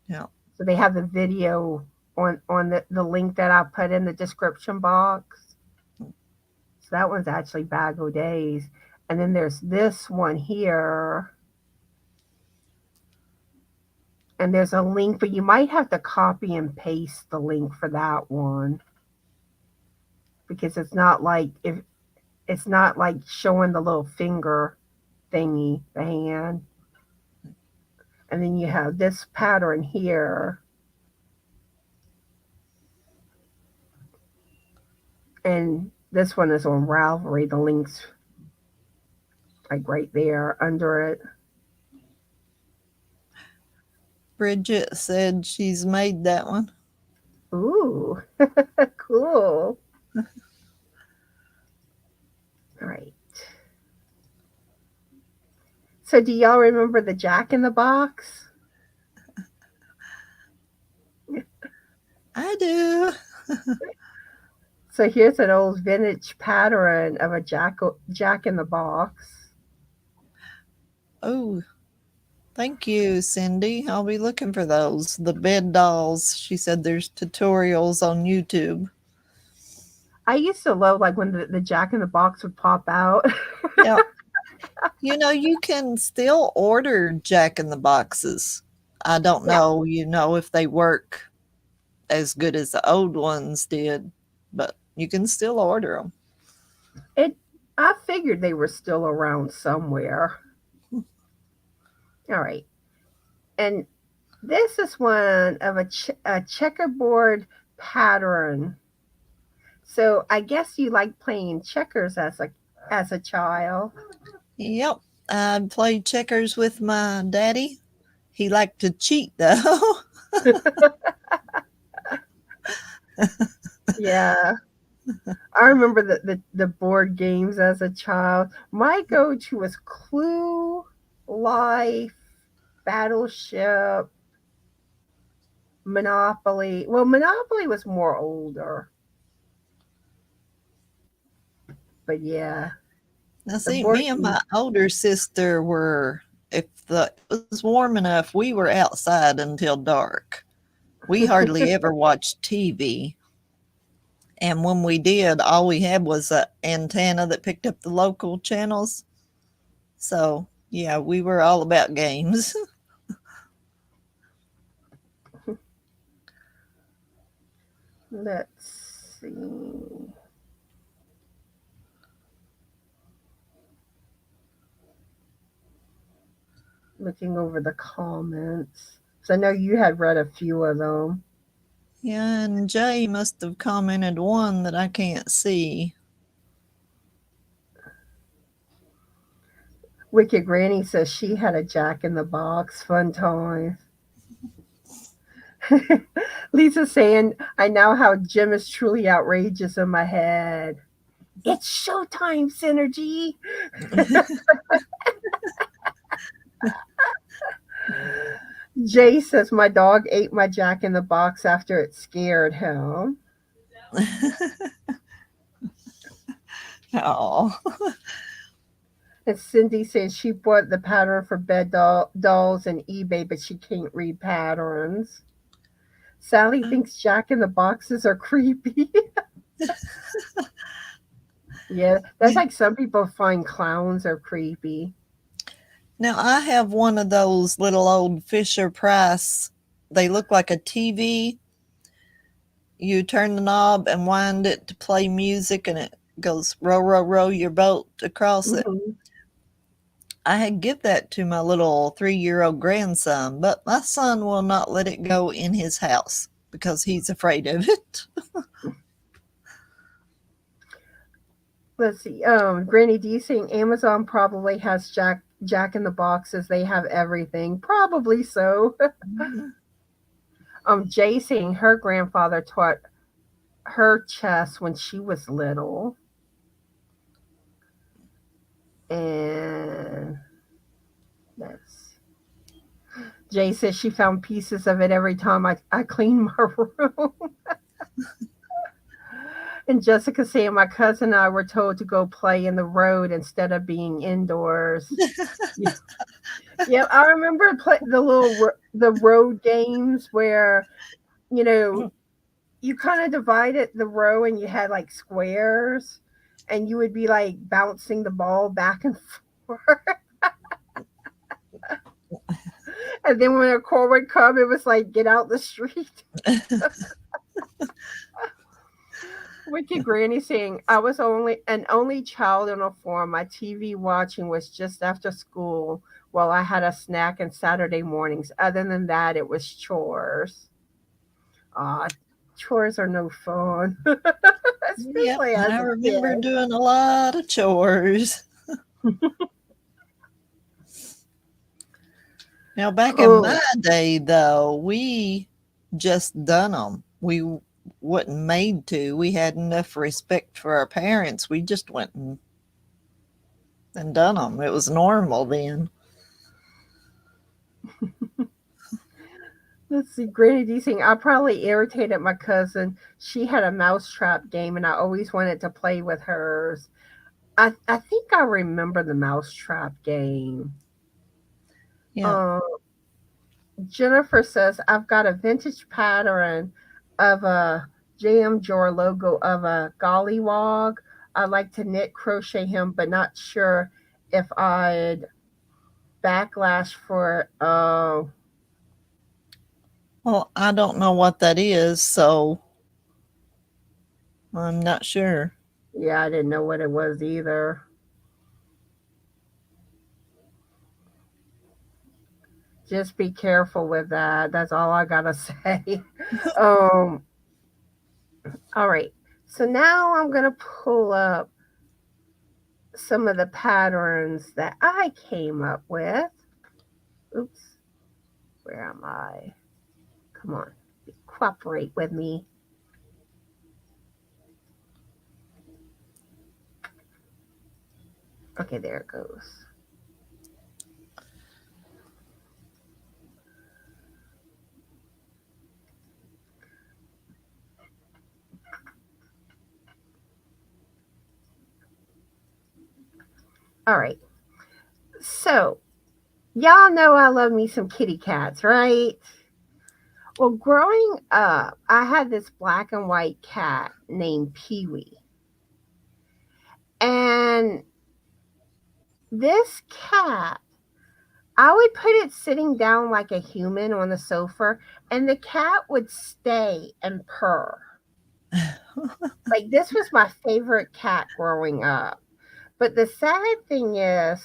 Yeah. So they have the video on the link that I put in the description box. So that one's actually Bag O' Days. And then there's this one here. And there's a link, but you might have to copy and paste the link for that one. Because it's not like showing the little finger thingy, the hand. And then you have this pattern here. And this one is on Ravelry. The link's like right there under it. Bridget said she's made that one. Ooh, cool. All right. So do y'all remember the Jack in the Box? I do. So here's an old vintage pattern of a Jack in the Box. Oh, thank you, Sindy. I'll be looking for those. The bed dolls. She said there's tutorials on YouTube. I used to love like when the Jack in the Box would pop out. Yeah. You know, you can still order Jack in the Boxes. I don't know, if they work as good as the old ones did, but you can still order them. I figured they were still around somewhere. All right. And this is one of a checkerboard pattern. So I guess you like playing checkers as a child. Yep. I played checkers with my daddy. He liked to cheat though. Yeah. I remember the board games as a child. My go-to was Clue, Life, Battleship, Monopoly. Well, Monopoly was more older, but yeah, Now, the see, board me and games. my older sister were, if it was warm enough, we were outside until dark. We hardly ever watched TV. And when we did, all we had was an antenna that picked up the local channels. So, yeah, we were all about games. Let's see. Looking over the comments. So I know you had read a few of them. Yeah, and Jay must have commented one that I can't see. Wicked Granny says she had a Jack in the Box. Fun times. Lisa saying, I know how Jim is truly outrageous in my head. It's showtime, Synergy. Jay says, my dog ate my Jack in the Box after it scared him. Oh, And Cindy says she bought the pattern for dolls and eBay, but she can't read patterns. Sally thinks Jack in the Boxes are creepy. Yeah, that's like some people find clowns are creepy. now I have one of those little old Fisher Price. They look like a TV. You turn the knob and wind it to play music, and it goes row, row, row your boat across it. Hmm. I had give that to my little 3-year-old grandson, but my son will not let it go in his house because he's afraid of it. Let's see. Granny D saying Amazon probably has Jack in the Boxes. They have everything. Probably so. Jay saying her grandfather taught her chess when she was little. And that's Jay says she found pieces of it every time I clean my room. And Jessica saying my cousin and I were told to go play in the road instead of being indoors. Yeah, yeah, I remember the road games where you know you kind of divided the row and you had like squares, and you would be like bouncing the ball back and forth. And then when a call would come, it was like get out the street. Wicked Granny saying, I was only child on a farm. My TV watching was just after school while I had a snack and Saturday mornings. Other than that, it was chores. Ah, chores are no fun, Yep, especially as I a remember kid. doing a lot of chores. Now, back in Oh, my day, though, we just done them. We wasn't made to. We had enough respect for our parents. We just went and done them. It was normal then. let's see. Granny D saying, I probably irritated my cousin. She had a mousetrap game, and I always wanted to play with hers. I think I remember the mousetrap game. Yeah. Um, Jennifer says, I've got a vintage pattern of a jam jar logo of a gollywog. I like to knit crochet him, but not sure if I'd backlash for Well, I don't know what that is, so I'm not sure. Yeah, I didn't know what it was either. Just be careful with that. That's all I gotta say. um, all right. So now I'm gonna pull up some of the patterns that I came up with. Oops, where am I? Come on, cooperate with me. Okay, there it goes. All right. So, y'all know I love me some kitty cats, right? Well, growing up, I had this black and white cat named Pee Wee. And this cat, I would put it sitting down like a human on the sofa, and the cat would stay and purr. Like, this was my favorite cat growing up. But the sad thing is,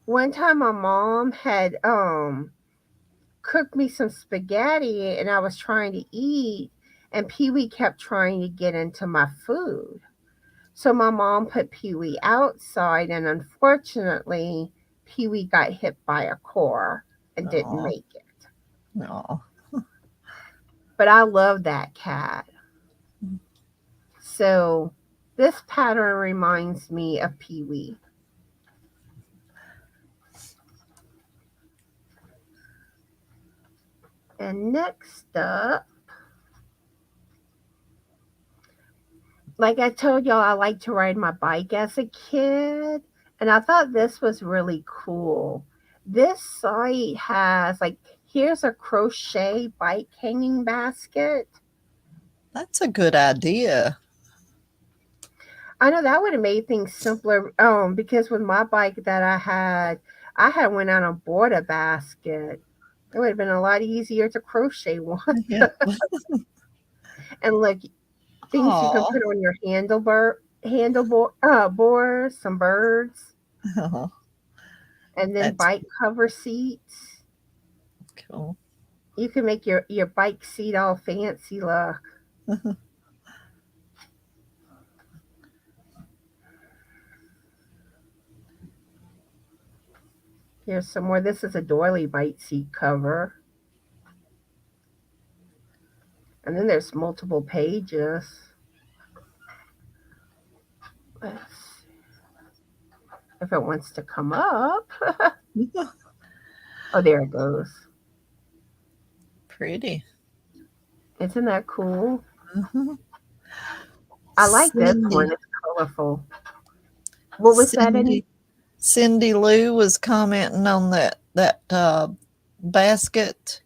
one time my mom had cooked me some spaghetti and I was trying to eat, and Pee Wee kept trying to get into my food. So my mom put Pee Wee outside, and unfortunately, Pee Wee got hit by a car and didn't Oh, make it. no. But I love that cat. So this pattern reminds me of Pee Wee. And next up, like I told y'all, I like to ride my bike as a kid. And I thought this was really cool. This site has, like, here's a crochet bike hanging basket. That's a good idea. I know that would have made things simpler. Because with my bike that I had went out and bought a basket. It would have been a lot easier to crochet one. Yeah. And like things you can Oh. put on your handlebar, some birds, Oh, and then that's bike cover seats. cool. You can make your bike seat all fancy look. Here's some more. This is a doily bike seat cover. And then there's multiple pages. Let's see if it wants to come up. Oh, there it goes. Pretty. Isn't that cool? Mhm. I like this one. Cindy. It's colorful. What was that, Anita? Cindy Lou was commenting on that basket.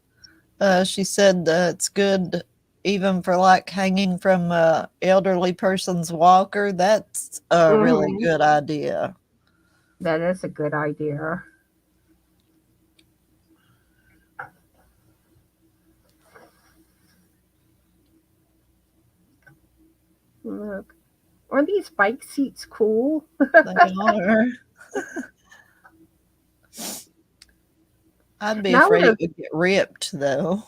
She said it's good even for like hanging from a elderly person's walker. That's a really Hmm. good idea. That is a good idea. Look, aren't these bike seats cool? They are. I'd be And I would afraid it have, would get ripped though.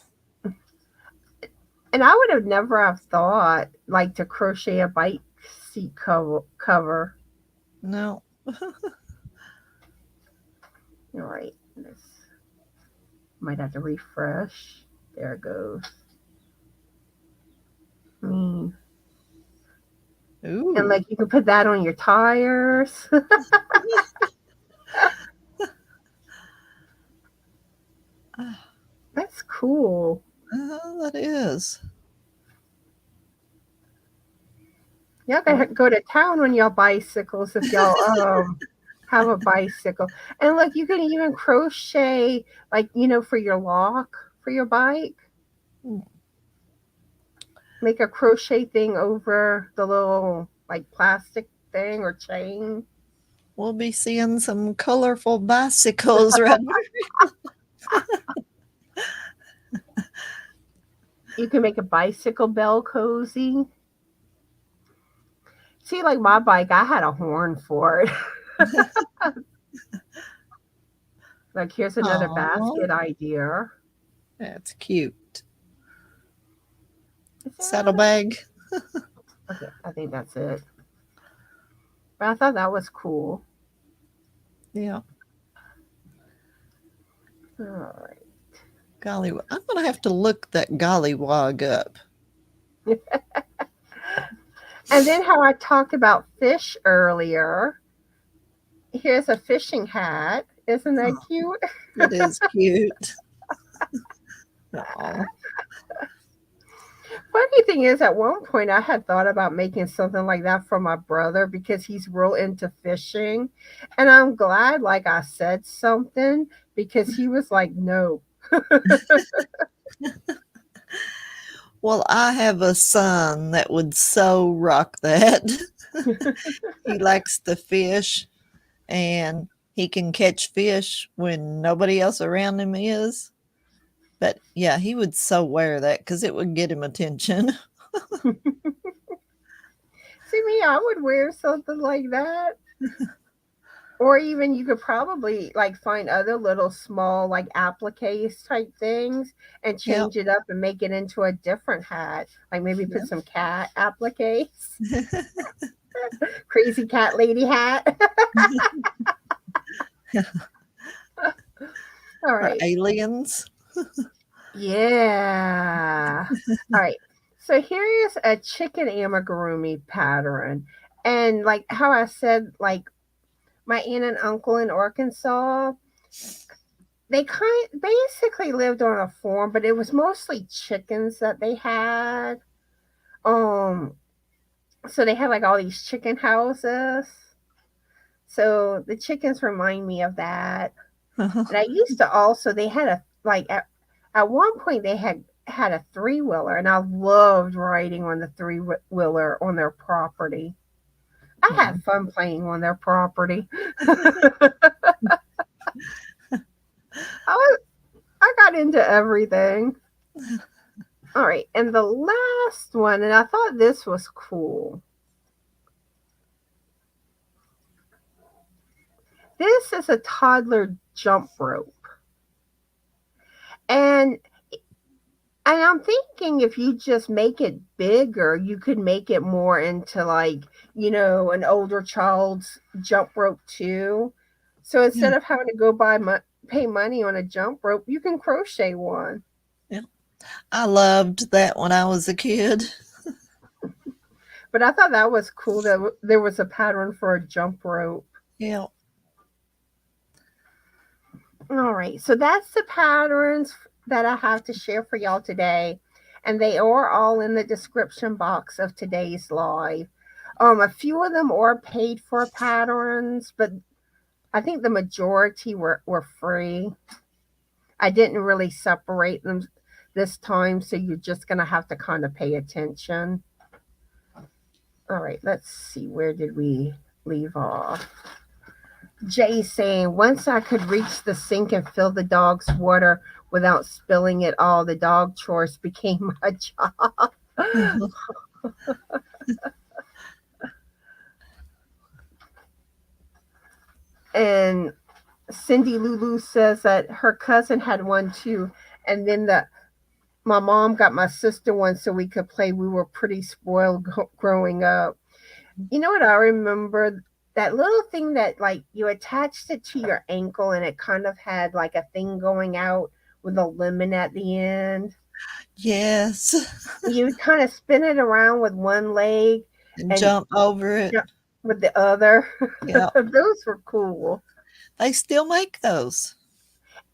and I would have never have thought like to crochet a bike seat cover. No. All right, this might have to refresh. There it goes. Mm. And Ooh. like you can put that on your tires. That's cool. That is. Y'all gotta go to town on y'all bicycles if y'all have a bicycle. And look, you can even crochet like for your lock for your bike. Hmm. Make a crochet thing over the little like plastic thing or chain. We'll be seeing some colorful bicycles right. You can make a bicycle bell cozy. See, like my bike, I had a horn for it. Like, here's another Oh, basket idea. that's cute. Is there another? Saddlebag. Okay, I think that's it. But I thought that was cool. Yeah. All right. Golly, I'm going to have to look that gollywog up. And then how I talked about fish earlier. Here's a fishing hat. Isn't that Oh, cute? it is cute. Oh, Funny thing is, at one point I had thought about making something like that for my brother because he's real into fishing. And I'm glad, like, I said something because he was like, no. well, I have a son that would so rock that. He likes to fish and he can catch fish when nobody else around him is. But yeah, he would so wear that because it would get him attention. See, me, I would wear something like that. Or even you could probably like find other little small like appliques type things and Yep. change it up and make it into a different hat. Like maybe put Yep. some cat appliques, crazy cat lady hat. All For right. aliens. Yeah. All right. So here is a chicken amigurumi pattern. And like how I said, like my aunt and uncle in Arkansas, they basically lived on a farm, but it was mostly chickens that they had. Um, so they had like all these chicken houses. So the chickens remind me of that. And I used to also they had a like at one point they had a three-wheeler, and I loved riding on the three-wheeler on their property. I had fun playing on their property. I I got into everything. All right, and the last one, and I thought this was cool. This is a toddler jump rope. And I'm thinking if you just make it bigger, you could make it more into like, an older child's jump rope too. So Yeah. instead of having to go pay money on a jump rope, you can crochet one. Yeah. I loved that when I was a kid. But I thought that was cool that there was a pattern for a jump rope. Yeah. All right, so that's the patterns that I have to share for y'all today, and they are all in the description box of today's live. A few of them are paid for patterns, but I think the majority were free. I didn't really separate them this time, so you're just gonna have to kind of pay attention. All right, let's see, where did we leave off? Jay saying, once I could reach the sink and fill the dog's water without spilling it all, the dog chores became my job. And Cindy Lulu says that her cousin had one too. And then my mom got my sister one so we could play. We were pretty spoiled growing up. You know what I remember? That little thing that like you attached it to your ankle and it kind of had like a thing going out with a lemon at the end. Yes. You would kind of spin it around with one leg And and jump over it. jump with the other. Yeah. Those were cool. They still make those.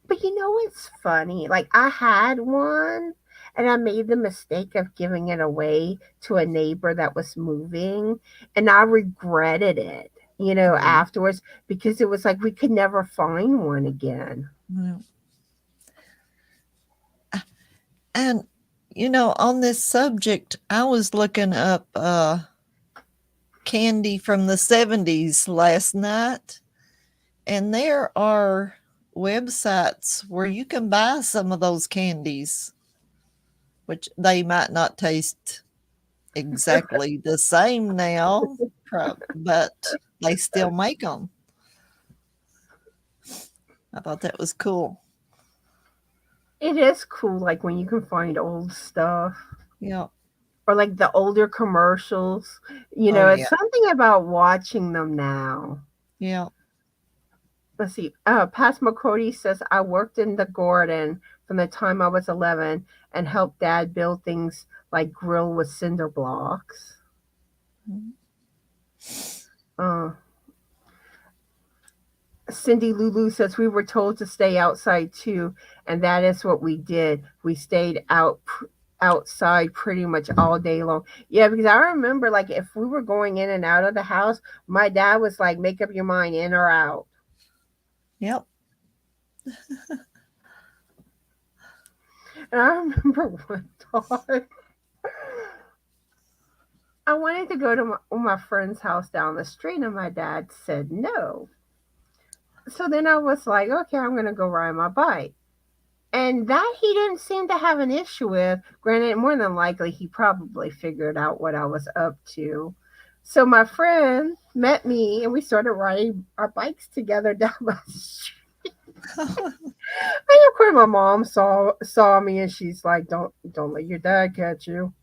But it's funny. Like I had one and I made the mistake of giving it away to a neighbor that was moving, and I regretted it, afterwards, because it was like we could never find one again. And on this subject, I was looking up candy from the 70s last night, and there are websites where you can buy some of those candies, which they might not taste exactly the same now, but they still make them. I thought that was cool. It is cool, like when you can find old stuff Yeah. or like the older commercials. You Oh know, it's yeah. something about watching them now. Yeah. Let's see. Pat McCody says, I worked in the garden from the time I was 11 and helped Dad build things like grill with cinder blocks. Mm-hmm. Uh, Cindy Lulu says, we were told to stay outside too, and that is what we did. We stayed outside pretty much all day long. Yeah, because I remember like if we were going in and out of the house, my dad was like, make up your mind, in or out. Yep. And I remember one time I wanted to go to my friend's house down the street, and my dad said no. So then I was like, okay, I'm going to go ride my bike. And that he didn't seem to have an issue with. Granted, more than likely, he probably figured out what I was up to. So my friend met me, and we started riding our bikes together down the street. And of course, my mom saw me, and she's like, "Don't let your dad catch you."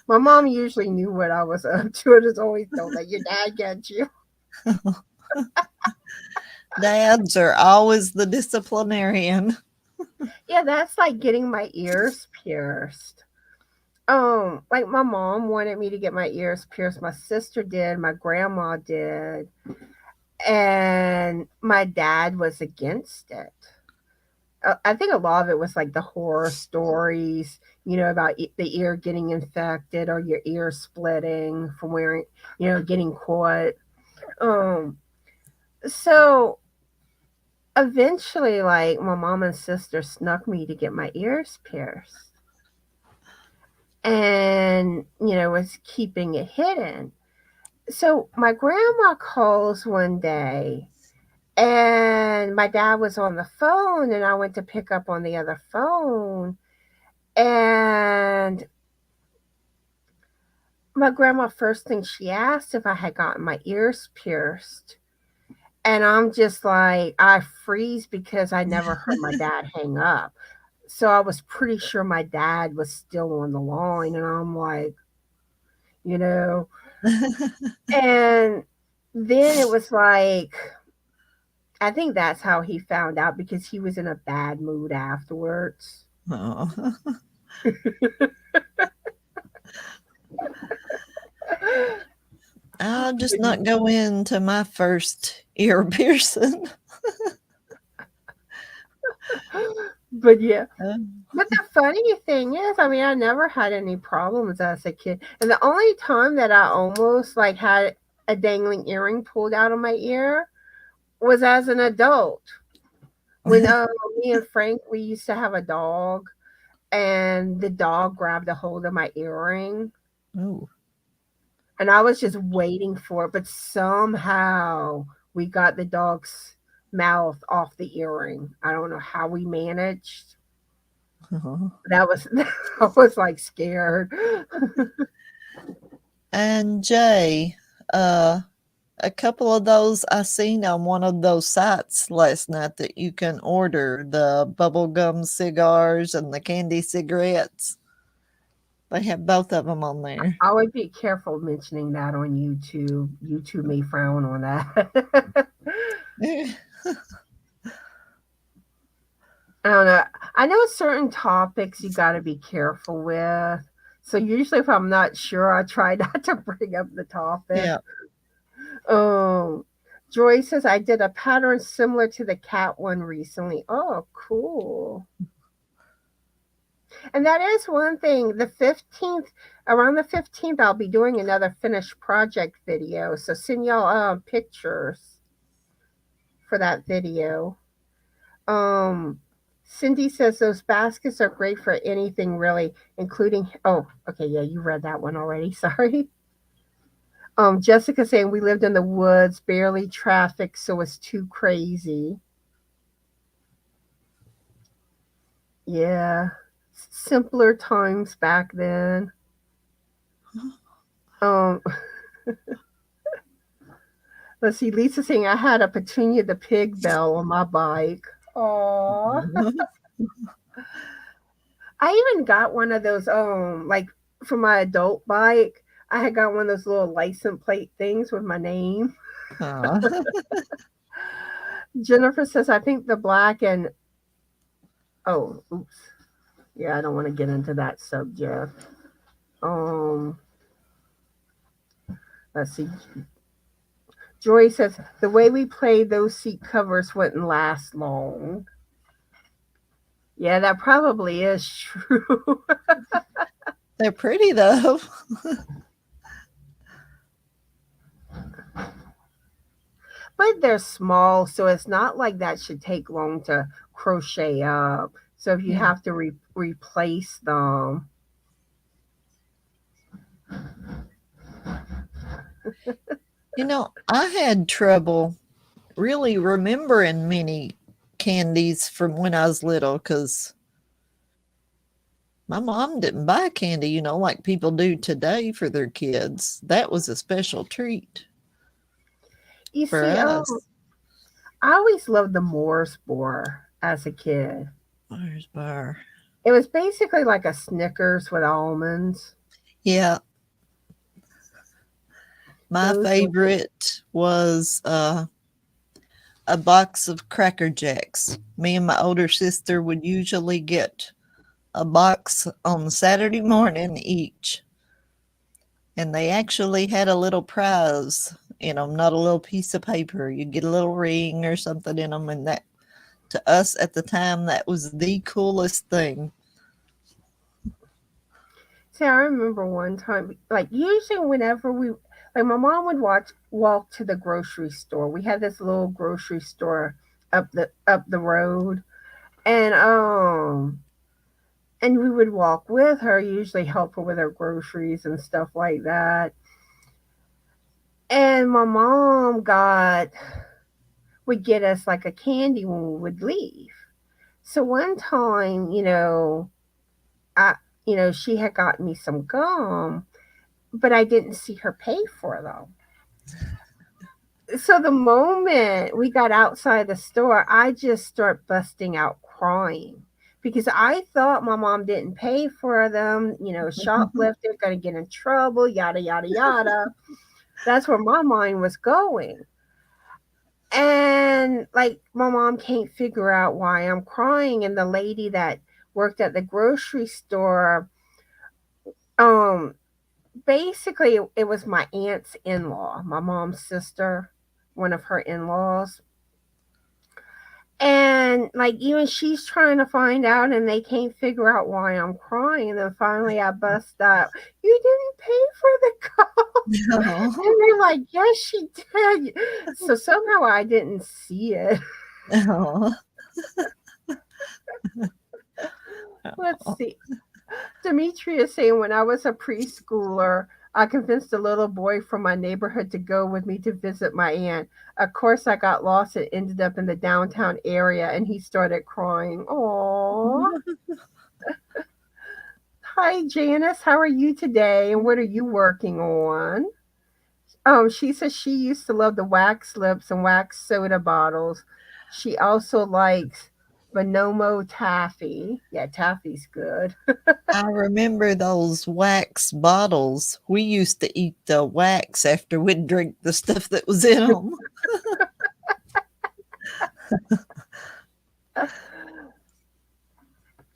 My mom usually knew what I was up to. It is always, "Don't let your dad catch you." Dads are always the disciplinarian. Yeah, that's like getting my ears pierced. Like my mom wanted me to get my ears pierced. My sister did. My grandma did, and my dad was against it. I think a lot of it was like the horror stories, about the ear getting infected or your ear splitting from wearing, getting caught. Um, so eventually, like my mom and sister snuck me to get my ears pierced, and was keeping it hidden. So my grandma calls one day, and my dad was on the phone, and I went to pick up on the other phone, and my grandma, first thing she asked if I had gotten my ears pierced. And I'm just like, I freeze because I never heard my dad hang up. So I was pretty sure my dad was still on the line. And I'm like, you know, and then it was like, I think that's how he found out because he was in a bad mood afterwards. Oh. I'll just not go into my first ear piercing. But yeah. Uh, But the funny thing is, I mean, I never had any problems as a kid. And the only time that I almost like had a dangling earring pulled out of my ear was as an adult. When me and Frank, we used to have a dog, and the dog grabbed a hold of my earring, Ooh. and I was just waiting for it. But somehow we got the dog's mouth off the earring. I don't know how we managed. Uh-huh. That was I was like scared. And Jay, a couple of those I seen on one of those sites last night that you can order the bubblegum cigars and the candy cigarettes. They have both of them on there. I would be careful mentioning that on YouTube. YouTube may frown on that. I don't know. I know certain topics you got to be careful with. So usually, if I'm not sure, I try not to bring up the topic. Yeah. Um, Joy says I did a pattern similar to the cat one recently. Oh, cool. And that is one thing. Around the 15th, I'll be doing another finished project video. So send y'all pictures for that video. Cindy says those baskets are great for anything really, including. Oh, okay, yeah, you read that one already. Sorry. Jessica saying we lived in the woods, barely traffic, so it's too crazy. Yeah, simpler times back then. Um, Let's see, Lisa saying I had a Petunia the pig bell on my bike. Aw. I even got one of those, like for my adult bike. I had got one of those little license plate things with my name. Aw. Jennifer says, I think the black and, oh, oops. Yeah, I don't want to get into that subject. Um, let's see. Joy says, the way we played, those seat covers wouldn't last long. Yeah, that probably is true. They're pretty though. But they're small, so it's not like that should take long to crochet up. So if you Yeah. have to replace them. I had trouble really remembering many candies from when I was little because my mom didn't buy candy, like people do today for their kids. That was a special treat You for see, us. I always loved the Morse bar as a kid. Where's bar? It was basically like a Snickers with almonds. Yeah. My Those were, favorite was a box of Cracker Jacks. Me and my older sister would usually get a box on Saturday morning each. And they actually had a little prize in them, not a little piece of paper. You'd get a little ring or something in them. And that, to us at the time, that was the coolest thing. see, I remember one time, like usually whenever like my mom would walk to the grocery store. We had this little grocery store up the road, and we would walk with her, usually help her with her groceries and stuff like that. And my mom would get us like a candy when we would leave. So one time, I she had gotten me some gum, but I didn't see her pay for them. So the moment we got outside the store, I just start busting out crying because I thought my mom didn't pay for them, shoplifter, gonna get in trouble, yada yada yada. That's where my mind was going. And like my mom can't figure out why I'm crying. And the lady that worked at the grocery store, um, basically it was my aunt's in-law, my mom's sister, one of her in-laws. And like even she's trying to find out and they can't figure out why I'm crying. And then finally I bust out, you didn't pay for the cup. Oh. And they're like, yes, she did. So somehow I didn't see it. Oh. Let's see. Demetria is saying, when I was a preschooler, I convinced a little boy from my neighborhood to go with me to visit my aunt. Of course, I got lost and ended up in the downtown area, and he started crying. Aww. Hi, Janice. How are you today? And what are you working on? She says she used to love the wax lips and wax soda bottles. She also likes Bonomo taffy. Yeah, taffy's good. I remember those wax bottles. We used to eat the wax after we'd drink the stuff that was in them.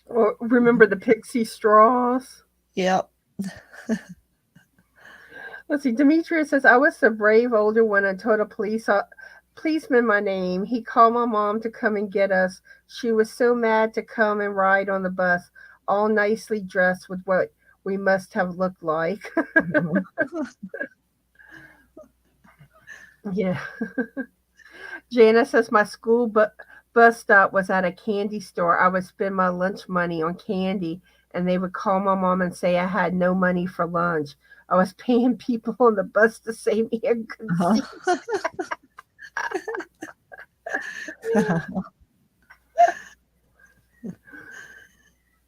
Or remember the pixie straws? Yep. Let's see. Demetria says, I was a brave older one and told a policeman my name. He called my mom to come and get us. She was so mad to come and ride on the bus, all nicely dressed with what we must have looked like. Yeah. Jana says, my school bus stop was at a candy store. I would spend my lunch money on candy, and they would call my mom and say I had no money for lunch. I was paying people on the bus to save me a good seat.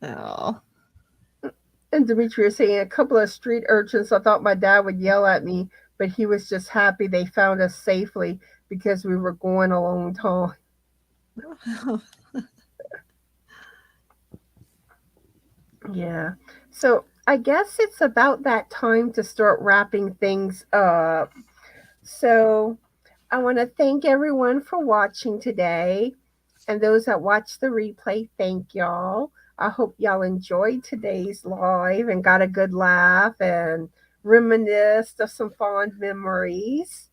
Oh. And Demetria saying, a couple of street urchins, I thought my dad would yell at me but he was just happy they found us safely because we were going a long time. Yeah. So I guess it's about that time to start wrapping things up. So I want to thank everyone for watching today. And those that watch the replay, thank y'all. I hope y'all enjoyed today's live and got a good laugh and reminisced of some fond memories.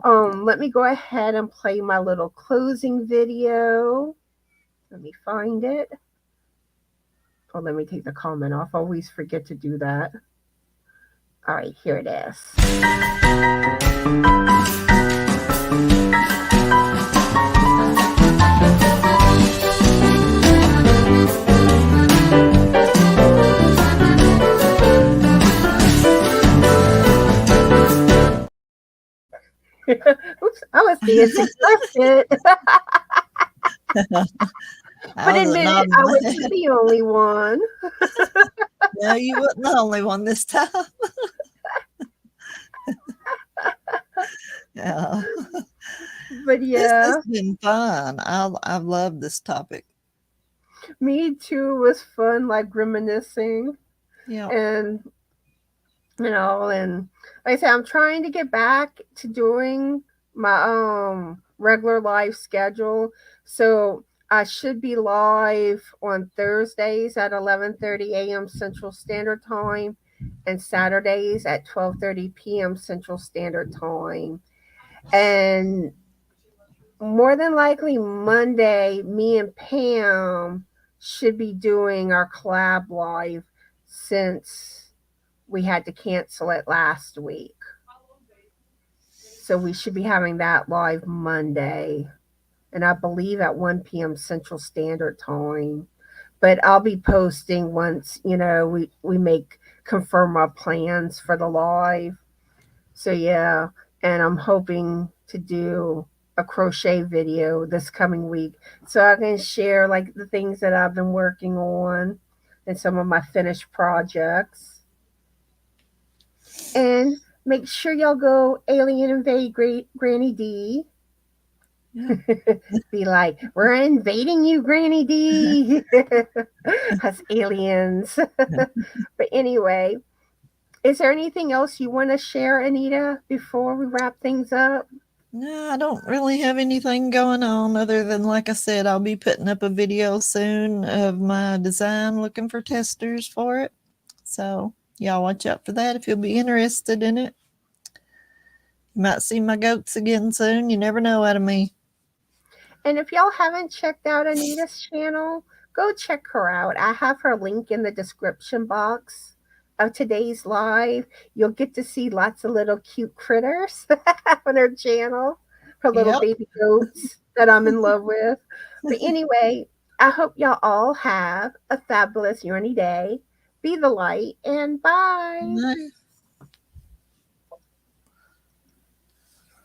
Let me go ahead and play my little closing video. Let me find it. Oh, let me take the comment off. I always forget to do that. All right, here it is. Oops, I was being suggested. But admit it, I wasn't the only one. No, you weren't the only one this time. Yeah. But yeah. This has been fun. I've loved this topic. Me too. It was fun, like reminiscing. Yeah. And and like I said, I'm trying to get back to doing my regular live schedule. So I should be live on Thursdays at 11:30 a.m. Central Standard Time and Saturdays at 12:30 p.m. Central Standard Time. And more than likely Monday, me and Pam should be doing our collab live since we had to cancel it last week. So we should be having that live Monday. And I believe at 1 p.m. Central Standard Time. But I'll be posting once, we make confirm our plans for the live. So yeah, and I'm hoping to do a crochet video this coming week so I can share like the things that I've been working on and some of my finished projects. And make sure y'all go alien invade Granny D. Yeah. Be like, we're invading you, Granny D. Us aliens. But anyway, is there anything else you want to share, Anita, before we wrap things up? No, I don't really have anything going on other than, like I said, I'll be putting up a video soon of my design, looking for testers for it. So y'all watch out for that if you'll be interested in it. You might see my goats again soon. You never know out of me. And if y'all haven't checked out Anita's channel, go check her out. I have her link in the description box of today's live. You'll get to see lots of little cute critters on her channel, her little baby goats that I'm in love with. But anyway, I hope y'all all have a fabulous Yarny day. Be the light and bye.